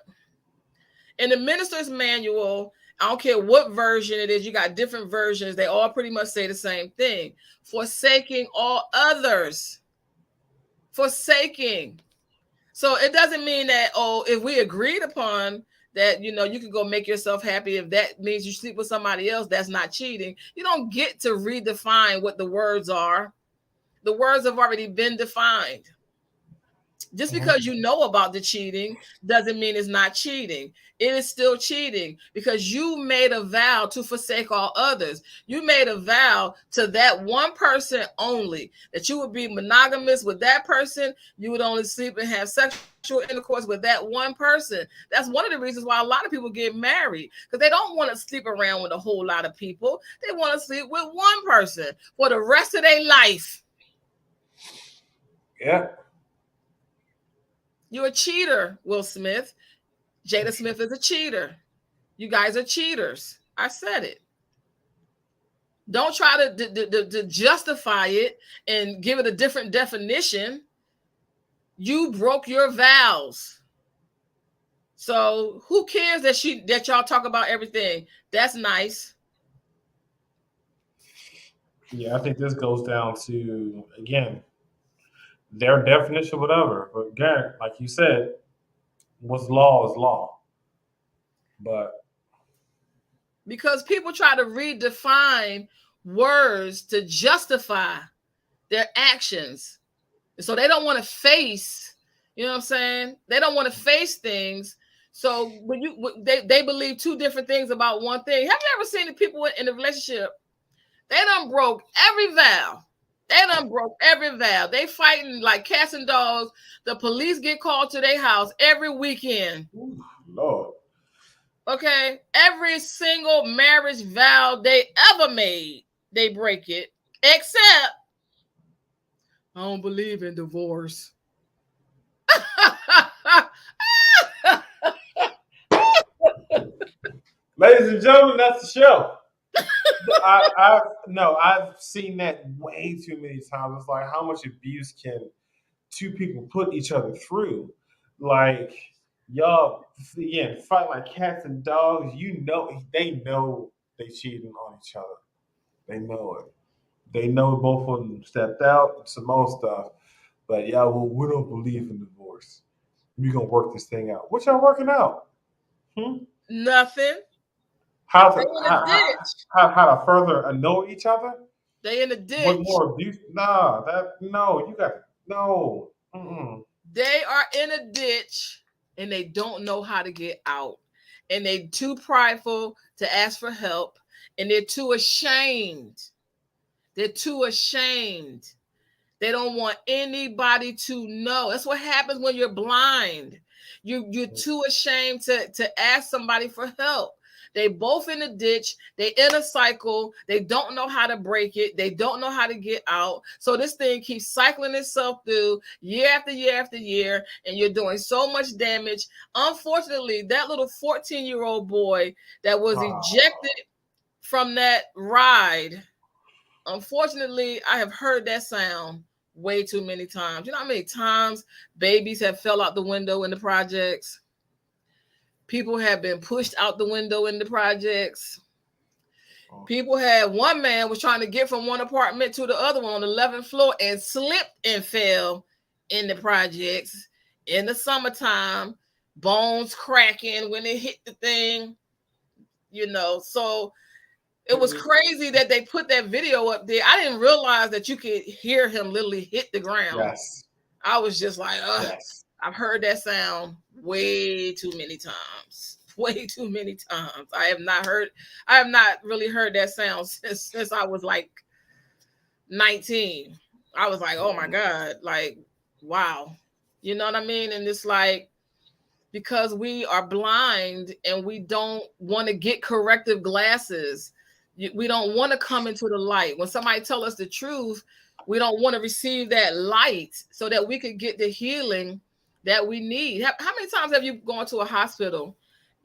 In the minister's manual, I don't care what version it is, you got different versions. They all pretty much say the same thing. Forsaking all others. Forsaking. So it doesn't mean that, if we agreed upon that, you can go make yourself happy. If that means you sleep with somebody else, that's not cheating. You don't get to redefine what the words are. The words have already been defined. Just because you know about the cheating doesn't mean it's not cheating. It is still cheating because you made a vow to forsake all others. You made a vow to that one person only, that you would be monogamous with that person. You would only sleep and have sexual intercourse with that one person. That's one of the reasons why a lot of people get married, because they don't want to sleep around with a whole lot of people. They want to sleep with one person for the rest of their life. Yeah. You're a cheater, Will Smith. Jada Smith is a cheater. You guys are cheaters. I said it. Don't try to justify it and give it a different definition. You broke your vows. So who cares that y'all talk about everything? That's nice. Yeah, I think this goes down to, again, their definition, whatever. But again, like you said, what's law is law. But because people try to redefine words to justify their actions. So they don't want to face, you know what I'm saying? They don't want to face things. So when they believe two different things about one thing. Have you ever seen the people in a relationship? They done broke every vow. They fighting like cats and dogs. The police get called to their house every weekend. Ooh, Lord. Okay. Every single marriage vow they ever made, they break it. Except, I don't believe in divorce. Ladies and gentlemen, that's the show. I've seen that way too many times. It's like, how much abuse can two people put each other through? Like, y'all, again, fight like cats and dogs. They know they cheating on each other. They know it. They know both of them stepped out, some more stuff. But yeah, well, we don't believe in divorce. We're gonna work this thing out. What y'all working out? Nothing. How to further annoy each other? They in the ditch. With more abuse? You got no. Mm-mm. They are in a ditch and they don't know how to get out. And they're too prideful to ask for help. And they're too ashamed. They don't want anybody to know. That's what happens when you're blind. You're too ashamed to ask somebody for help. They both in the ditch. They in a cycle. They don't know how to break it. They don't know how to get out. So this thing keeps cycling itself through year after year after year, and you're doing so much damage. Unfortunately, that little 14-year-old boy that was ejected from that ride, unfortunately, I have heard that sound way too many times. You know how many times babies have fell out the window in the projects? People have been pushed out the window in the projects. One man was trying to get from one apartment to the other one on the 11th floor and slipped and fell in the projects in the summertime, bones cracking when it hit the thing, so it was crazy that they put that video up there. I didn't realize that you could hear him literally hit the ground. Yes. I was just like, yes. I've heard that sound way too many times. I have not really heard that sound since I was like 19. I was like, oh my God, like, wow. You know what I mean? And it's like, because we are blind and we don't want to get corrective glasses. We don't want to come into the light. When somebody tell us the truth, we don't want to receive that light so that we could get the healing that we need. How many times have you gone to a hospital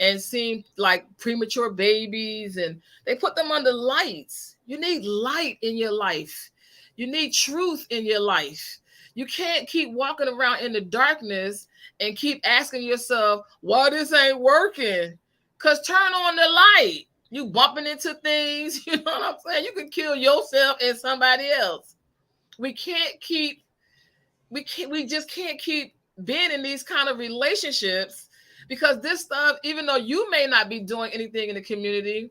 and seen like premature babies and they put them under lights? You need light in your life. You need truth in your life. You can't keep walking around in the darkness and keep asking yourself, why this ain't working? Because turn on the light. You bumping into things, you know what I'm saying? You can kill yourself and somebody else. We just can't keep being in these kind of relationships, because this stuff, even though you may not be doing anything in the community,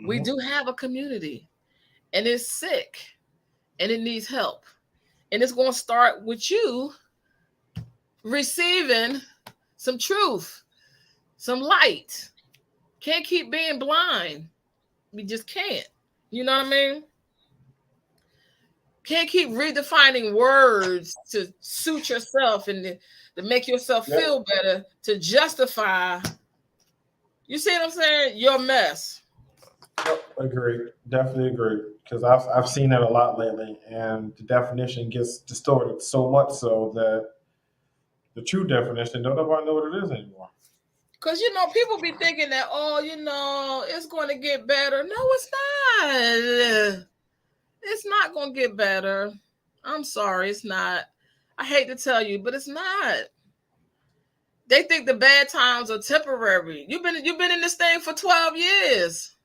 we do have a community and it's sick and it needs help. And it's going to start with you receiving some truth, some light. Can't keep being blind. We just can't. You know what I mean? Can't keep redefining words to suit yourself and to make yourself feel better, to justify. You see what I'm saying? Your mess. Yep, agree. Definitely agree. Because I've seen that a lot lately, and the definition gets distorted so much so that the true definition, nobody know what it is anymore. Because, people be thinking that, it's going to get better. No, it's not. It's not going to get better. I'm sorry, it's not. I hate to tell you, but it's not. They think the bad times are temporary. You've been in this thing for 12 years.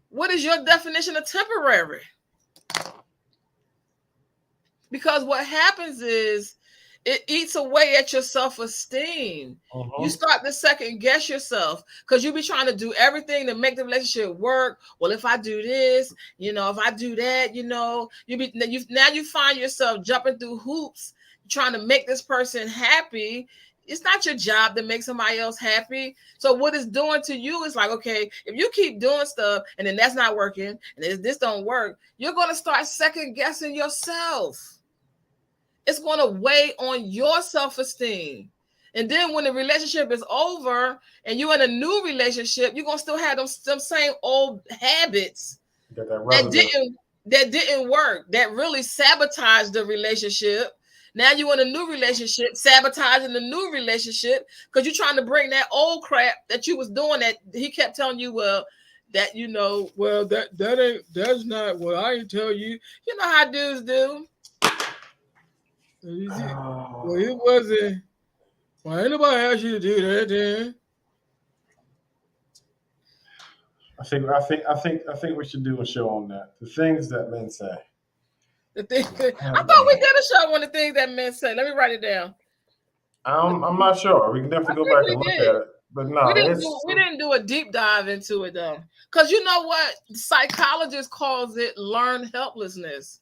What is your definition of temporary? Because what happens is it eats away at your self-esteem. You start to second guess yourself because you be trying to do everything to make the relationship work. Well, if I do this, if I do that, now you find yourself jumping through hoops, trying to make this person happy. It's not your job to make somebody else happy. So what it's doing to you is like, okay, if you keep doing stuff and then that's not working and this don't work, you're going to start second guessing yourself. It's going to weigh on your self-esteem. And then when the relationship is over and you're in a new relationship, you're going to still have them same old habits that didn't work, that really sabotaged the relationship. Now you're in a new relationship, sabotaging the new relationship because you're trying to bring that old crap that you was doing that he kept telling you, that's not what I tell you. You know how dudes do. Well, it wasn't. Why anybody asked you to do that then? I think we should do a show on that. The things that men say. I thought we did a show on the things that men say. Let me write it down. I'm not sure. We can definitely go back and look at it. But no, we didn't do a deep dive into it though. Because you know what? Psychologists calls it learned helplessness.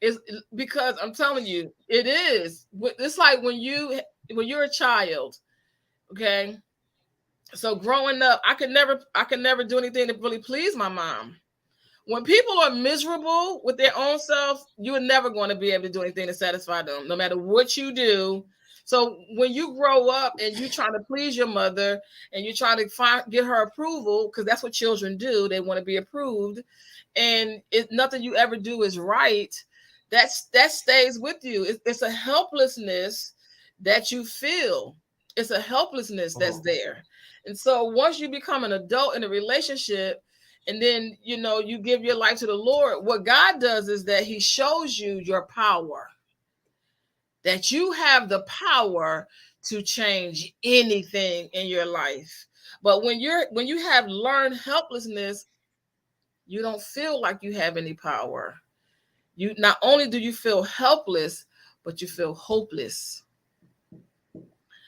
It's because I'm telling you, it is. It's like when you're a child, okay? So growing up, I could never do anything to really please my mom. When people are miserable with their own self, you're never going to be able to do anything to satisfy them, no matter what you do. So when you grow up and you're trying to please your mother and you're trying to get her approval, because that's what children do, they want to be approved, and nothing you ever do is right, that stays with you. It's a helplessness that you feel. It's a helplessness that's there. And so once you become an adult in a relationship, and then, you give your life to the Lord, what God does is that he shows you your power, that you have the power to change anything in your life. But when you have learned helplessness, you don't feel like you have any power. You not only do you feel helpless, but you feel hopeless.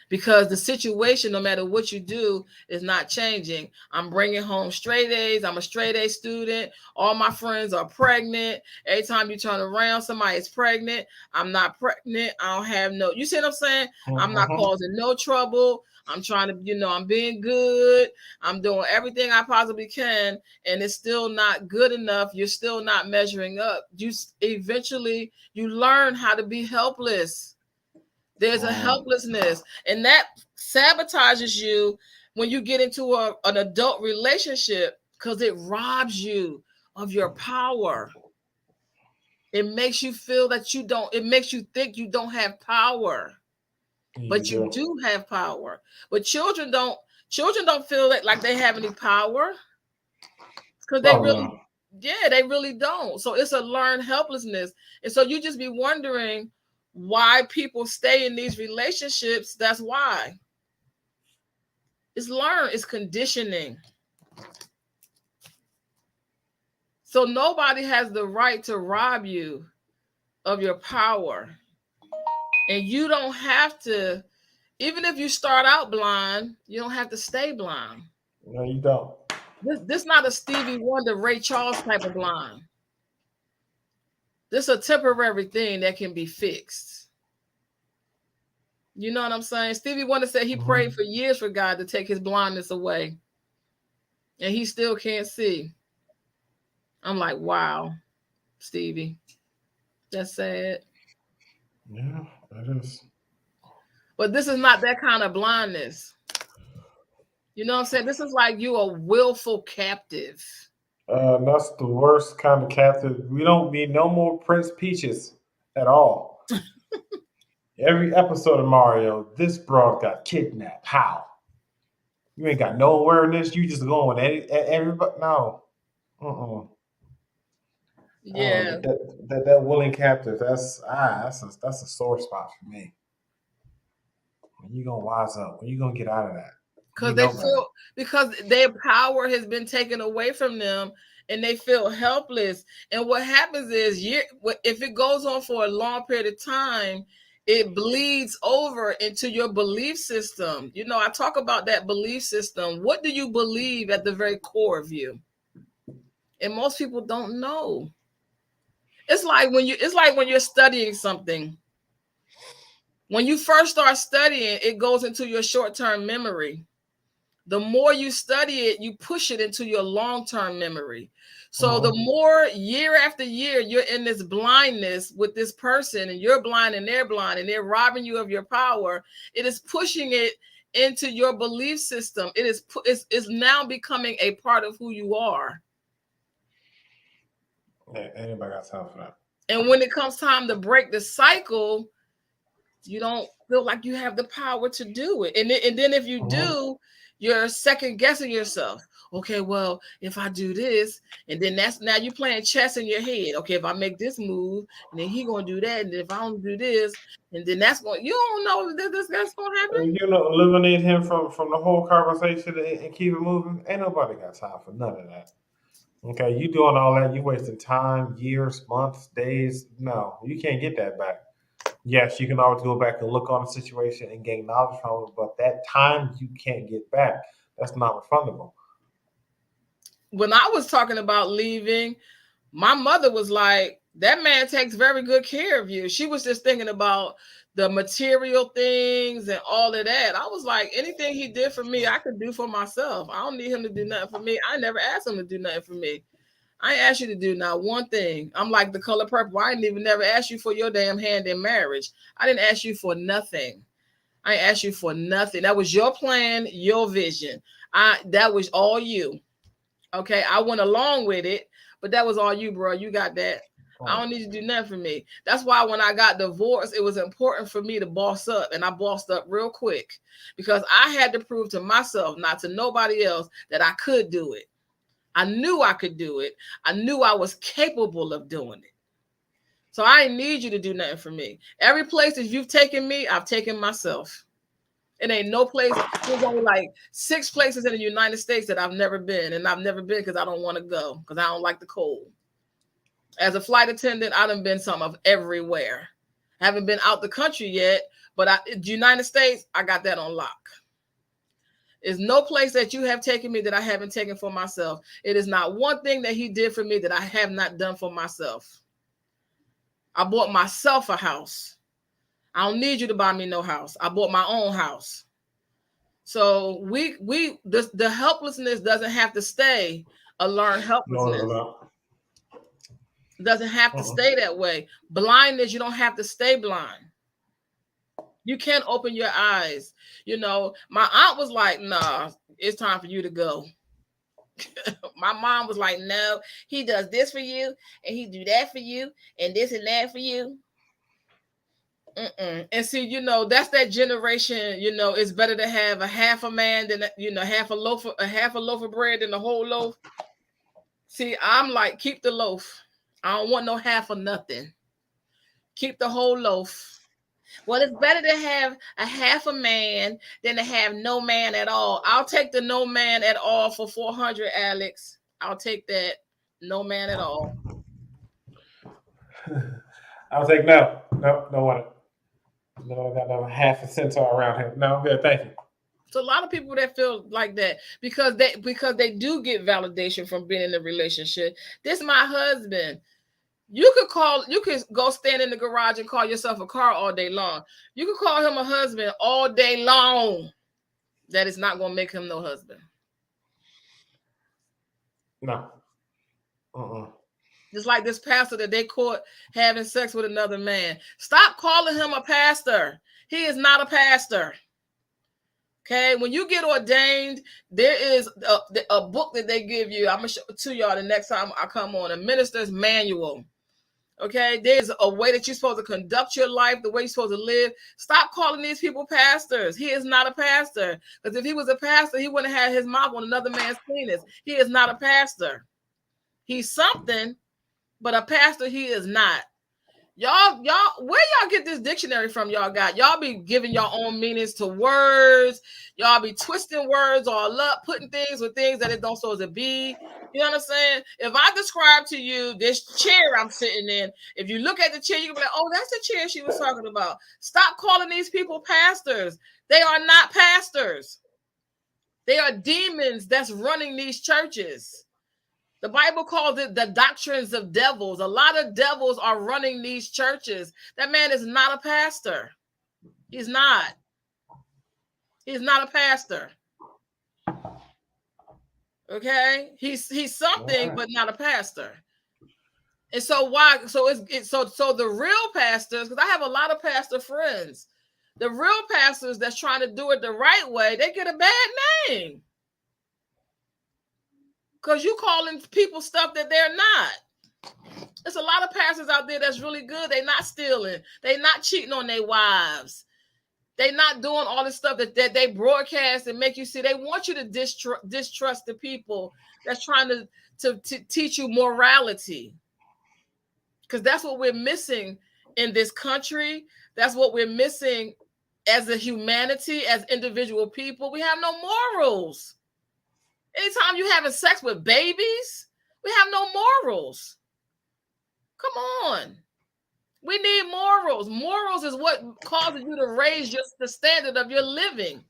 because the situation, no matter what you do, is not changing. I'm bringing home straight A's. I'm a straight A student. All my friends are pregnant. Every time you turn around, somebody is pregnant. I'm not pregnant. I don't have no, you see what I'm saying? I'm not causing no trouble. I'm trying to, I'm being good. I'm doing everything I possibly can, and it's still not good enough. You're still not measuring up. Eventually you learn how to be helpless. There's a helplessness, and that sabotages you when you get into an adult relationship, because it robs you of your power. It makes you feel that it makes you think you don't have power. But you do have power. But children don't feel like they have any power, because they they really don't. So it's a learned helplessness. And so you just be wondering why people stay in these relationships. That's why. It's learned, it's conditioning. So nobody has the right to rob you of your power. And you don't have to, even if you start out blind, you don't have to stay blind. No, you don't. This not a Stevie Wonder, Ray Charles type of blind. This is a temporary thing that can be fixed. You know what I'm saying? Stevie Wonder said he prayed for years for God to take his blindness away, and he still can't see. I'm like, wow, Stevie, that's sad. Yeah, that is. But this is not that kind of blindness. You know what I'm saying? This is like you a willful captive. That's the worst kind of captive. We don't need no more Prince Peaches at all. Every episode of Mario, this broad got kidnapped. How? You ain't got no awareness. You just going with everybody. No. Yeah. That willing captive. That's a sore spot for me. When you gonna wise up? When you gonna get out of that? Because their power has been taken away from them, and they feel helpless. And what happens is, if it goes on for a long period of time, it bleeds over into your belief system. I talk about that belief system. What do you believe at the very core of you? And most people don't know. It's like when you're studying something. When you first start studying, it goes into your short-term memory. The more you study it, you push it into your long-term memory. So the more year after year you're in this blindness with this person, and you're blind and they're robbing you of your power, it is pushing it into your belief system. It's now becoming a part of who you are. Yeah, anybody got time for that? And when it comes time to break the cycle, you don't feel like you have the power to do it. And then if you do, you're second guessing yourself. Okay, well, if I do this, and then now you're playing chess in your head. Okay, if I make this move, and then he gonna do that, and if I don't do this, and then you don't know if that's gonna happen. Eliminate him from the whole conversation and keep it moving. Ain't nobody got time for none of that. Okay, you doing all that, you wasting time, years, months, days. No, you can't get that back. Yes, you can always go back and look on the situation and gain knowledge from it, but that time you can't get back. That's not refundable. When I was talking about leaving, my mother was like, that man takes very good care of you. She was just thinking about the material things and all of that. I was like, anything he did for me, I could do for myself. I don't need him to do nothing for me. I never asked him to do nothing for me. I ain't asked you to do not one thing. I'm like The Color Purple. I didn't even never ask you for your damn hand in marriage. I didn't ask you for nothing. I asked you for nothing. That was your plan, your vision. That was all you. Okay, I went along with it, but that was all you, bro. You got that. I don't need you to do nothing for me. That's why when I got divorced, it was important for me to boss up, and I bossed up real quick because I had to prove to myself, not to nobody else, that I could do it. I knew I could do it. I knew I was capable of doing it. So I didn't need you to do nothing for me. Every place that you've taken me, I've taken myself. It ain't no place. There's only like 6 places in the United States that I've never been. And I've never been because I don't want to go, because I don't like the cold. As a flight attendant, I done been some of everywhere. I haven't been out the country yet, But the United States, I got that on lock. There's no place that you have taken me that I haven't taken for myself. It is not one thing that he did for me that I have not done for myself. I bought myself a house. I don't need you to buy me no house. I bought my own house. So the helplessness doesn't have to stay a learned helplessness. No. It doesn't have to stay that way. Blindness, you don't have to stay blind. You can't open your eyes. You know, my aunt was like, nah, it's time for you to go. My mom was like, no, he does this for you, and he do that for you, and this and that for you. And see, you know, that's that generation. You know, it's better to have a half a man than half a loaf of bread than a whole loaf. See, I'm like, keep the loaf. I don't want no half of nothing. Keep the whole loaf. Well, it's better to have a half a man than to have no man at all. I'll take the no man at all for 400, Alex. I'll take that. No man at all. I'll take no. No, don't want it. No, I got no half a centaur around here. No, I'm good. Thank you. So a lot of people that feel like that because they do get validation from being in a relationship. This is my husband. You could go stand in the garage and call yourself a car all day long. You could call him a husband all day long. That is not going to make him no husband. No. Just like this pastor that they caught having sex with another man. Stop calling him a pastor. He is not a pastor. Okay, when you get ordained, there is a book that they give you. I'm going to show it to y'all the next time I come on, a minister's manual. Okay, there's a way that you're supposed to conduct your life, the way you're supposed to live. Stop calling these people pastors. He is not a pastor. Because if he was a pastor, he wouldn't have had his mouth on another man's penis. He is not a pastor. He's something, but a pastor he is not. Y'all, where y'all get this dictionary from? Y'all be giving your own meanings to words. Y'all be twisting words all up, putting things with things that it don't supposed to be. You know what I'm saying? If I describe to you this chair I'm sitting in, if you look at the chair, you can be like, oh, that's the chair she was talking about. Stop calling these people pastors. They are not pastors. They are demons that's running these churches. The Bible calls it the doctrines of devils. A lot of devils are running these churches. That man is not a pastor. He's not. He's not a pastor. Okay? He's something, right, but not a pastor. And so why? So so the real pastors, because I have a lot of pastor friends, the real pastors that's trying to do it the right way, they get a bad name. Because you calling people stuff that they're not. There's a lot of pastors out there that's really good. They're not stealing. They're not cheating on their wives. They're not doing all this stuff that they broadcast and make you see. They want you to distrust the people that's trying to teach you morality. Because that's what we're missing in this country. That's what we're missing as a humanity, as individual people. We have no morals. Anytime you're having sex with babies, we have no morals. Come on. We need morals. Morals is what causes you to raise the standard of your living.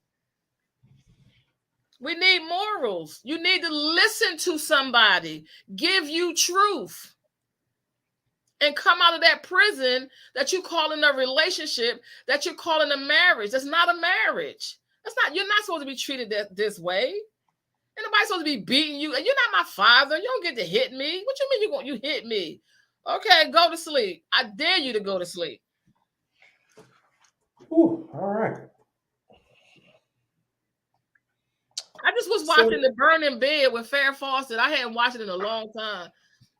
We need morals. You need to listen to somebody, give you truth, and come out of that prison that you call in a relationship, that you're calling a marriage. That's not a marriage. You're not supposed to be treated this way. Ain't nobody supposed to be beating you. You're not my father. You don't get to hit me. What you mean you hit me? Okay, go to sleep. I dare you to go to sleep. Ooh, all right. I just was watching The Burning Bed with Farrah Fawcett. I hadn't watched it in a long time.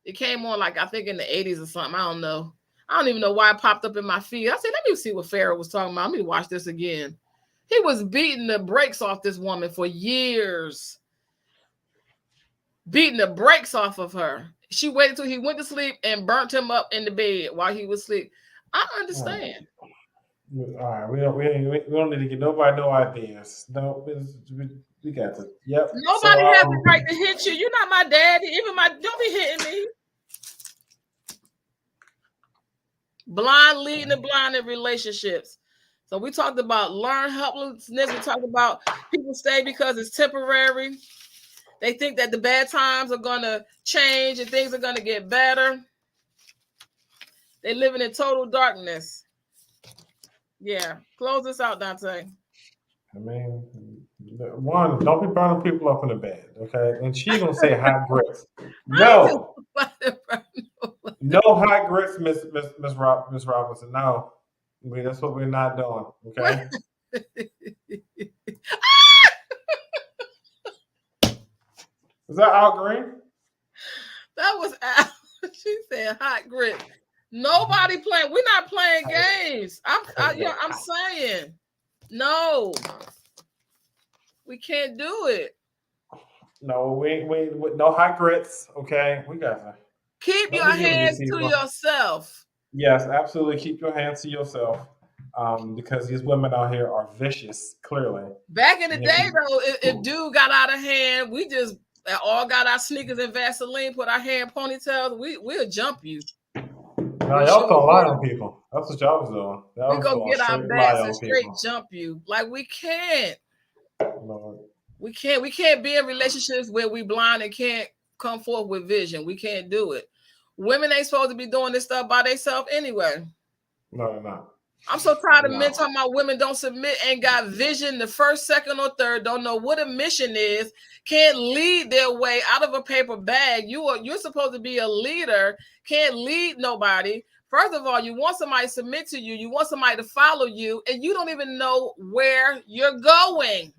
It came on I think in the 80s or something. I don't know. I don't even know why it popped up in my feed. I said, let me see what Farrah was talking about. Let me watch this again. He was beating the brakes off this woman for years. Beating the brakes off of her. She waited till he went to sleep and burnt him up in the bed while he was asleep. I understand. All right, we don't need to get nobody no ideas. No, we got to. Yep. Nobody has the right to hit you. You're not my daddy. Even don't be hitting me. Blind leading the blind in relationships. So we talked about learned helplessness. We talked about people stay because it's temporary. They think that the bad times are going to change and things are going to get better. They living in total darkness. Yeah. Close this out, Dante. I mean, one, don't be burning people up in the bed, okay? And she gonna say hot grits. No, no hot grits, Miss Robinson. No, I mean, that's what we're not doing, okay? Is that Al Green? That was Al. She said hot grit. Nobody playing. We're not playing games. I'm saying no. We can't do it. No, we no hot grits, okay? We got to keep your hands to yourself. Yes, absolutely. Keep your hands to yourself. Because these women out here are vicious, clearly. Back in the day, though, if dude got out of hand, we just all got our sneakers and Vaseline, put our hair in ponytails, we'll jump you. No, y'all don't lie on people. That's what y'all was doing. We go get our backs and straight jump you. Like, we can't. Lord. We can't be in relationships where we blind and can't come forth with vision. We can't do it. Women ain't supposed to be doing this stuff by themselves anyway. No, they're not. I'm so tired of men talking about women don't submit, ain't got vision the first, second, or third, don't know what a mission is, can't lead their way out of a paper bag. You're supposed to be a leader, can't lead nobody. First of all, you want somebody to submit to you, you want somebody to follow you, and you don't even know where you're going.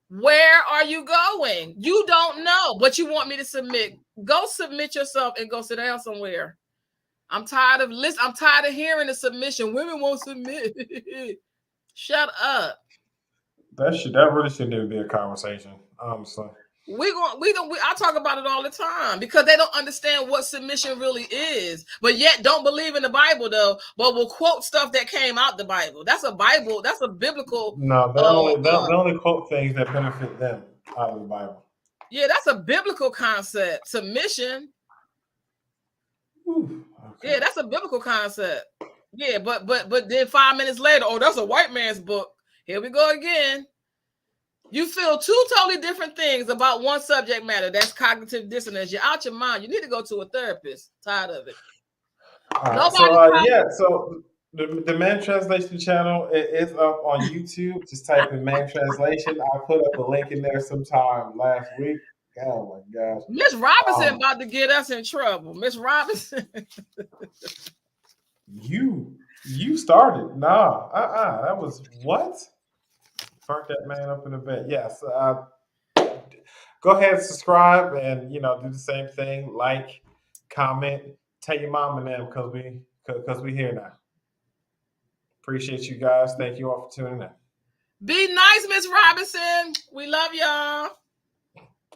Where are you going? You don't know, but you want me to submit. Go submit yourself and go sit down somewhere. I'm tired of I'm tired of hearing the submission. Women won't submit. Shut up. That really shouldn't even be a conversation, honestly. I talk about it all the time because they don't understand what submission really is, but yet don't believe in the Bible though, but will quote stuff that came out the Bible. That's a biblical. No, they only quote things that benefit them out of the Bible. Yeah, that's a biblical concept. Submission. Ooh, okay. Yeah, that's a biblical concept. Yeah, but then 5 minutes later, oh, that's a white man's book. Here we go again. You feel two totally different things about one subject matter. That's cognitive dissonance. You're out your mind. You need to go to a therapist. Tired of it. So the Man Translation channel is up on YouTube. Just type in Man Translation. I put up a link in there sometime last week. Oh my gosh. Miss Robinson about to get us in trouble. Miss Robinson. You started. No. That was what? Burnt that man up in the bed. Yes. Go ahead and subscribe and do the same thing. Like, comment, tell your mom and them because we here now. Appreciate you guys. Thank you all for tuning in. Be nice, Miss Robinson. We love y'all.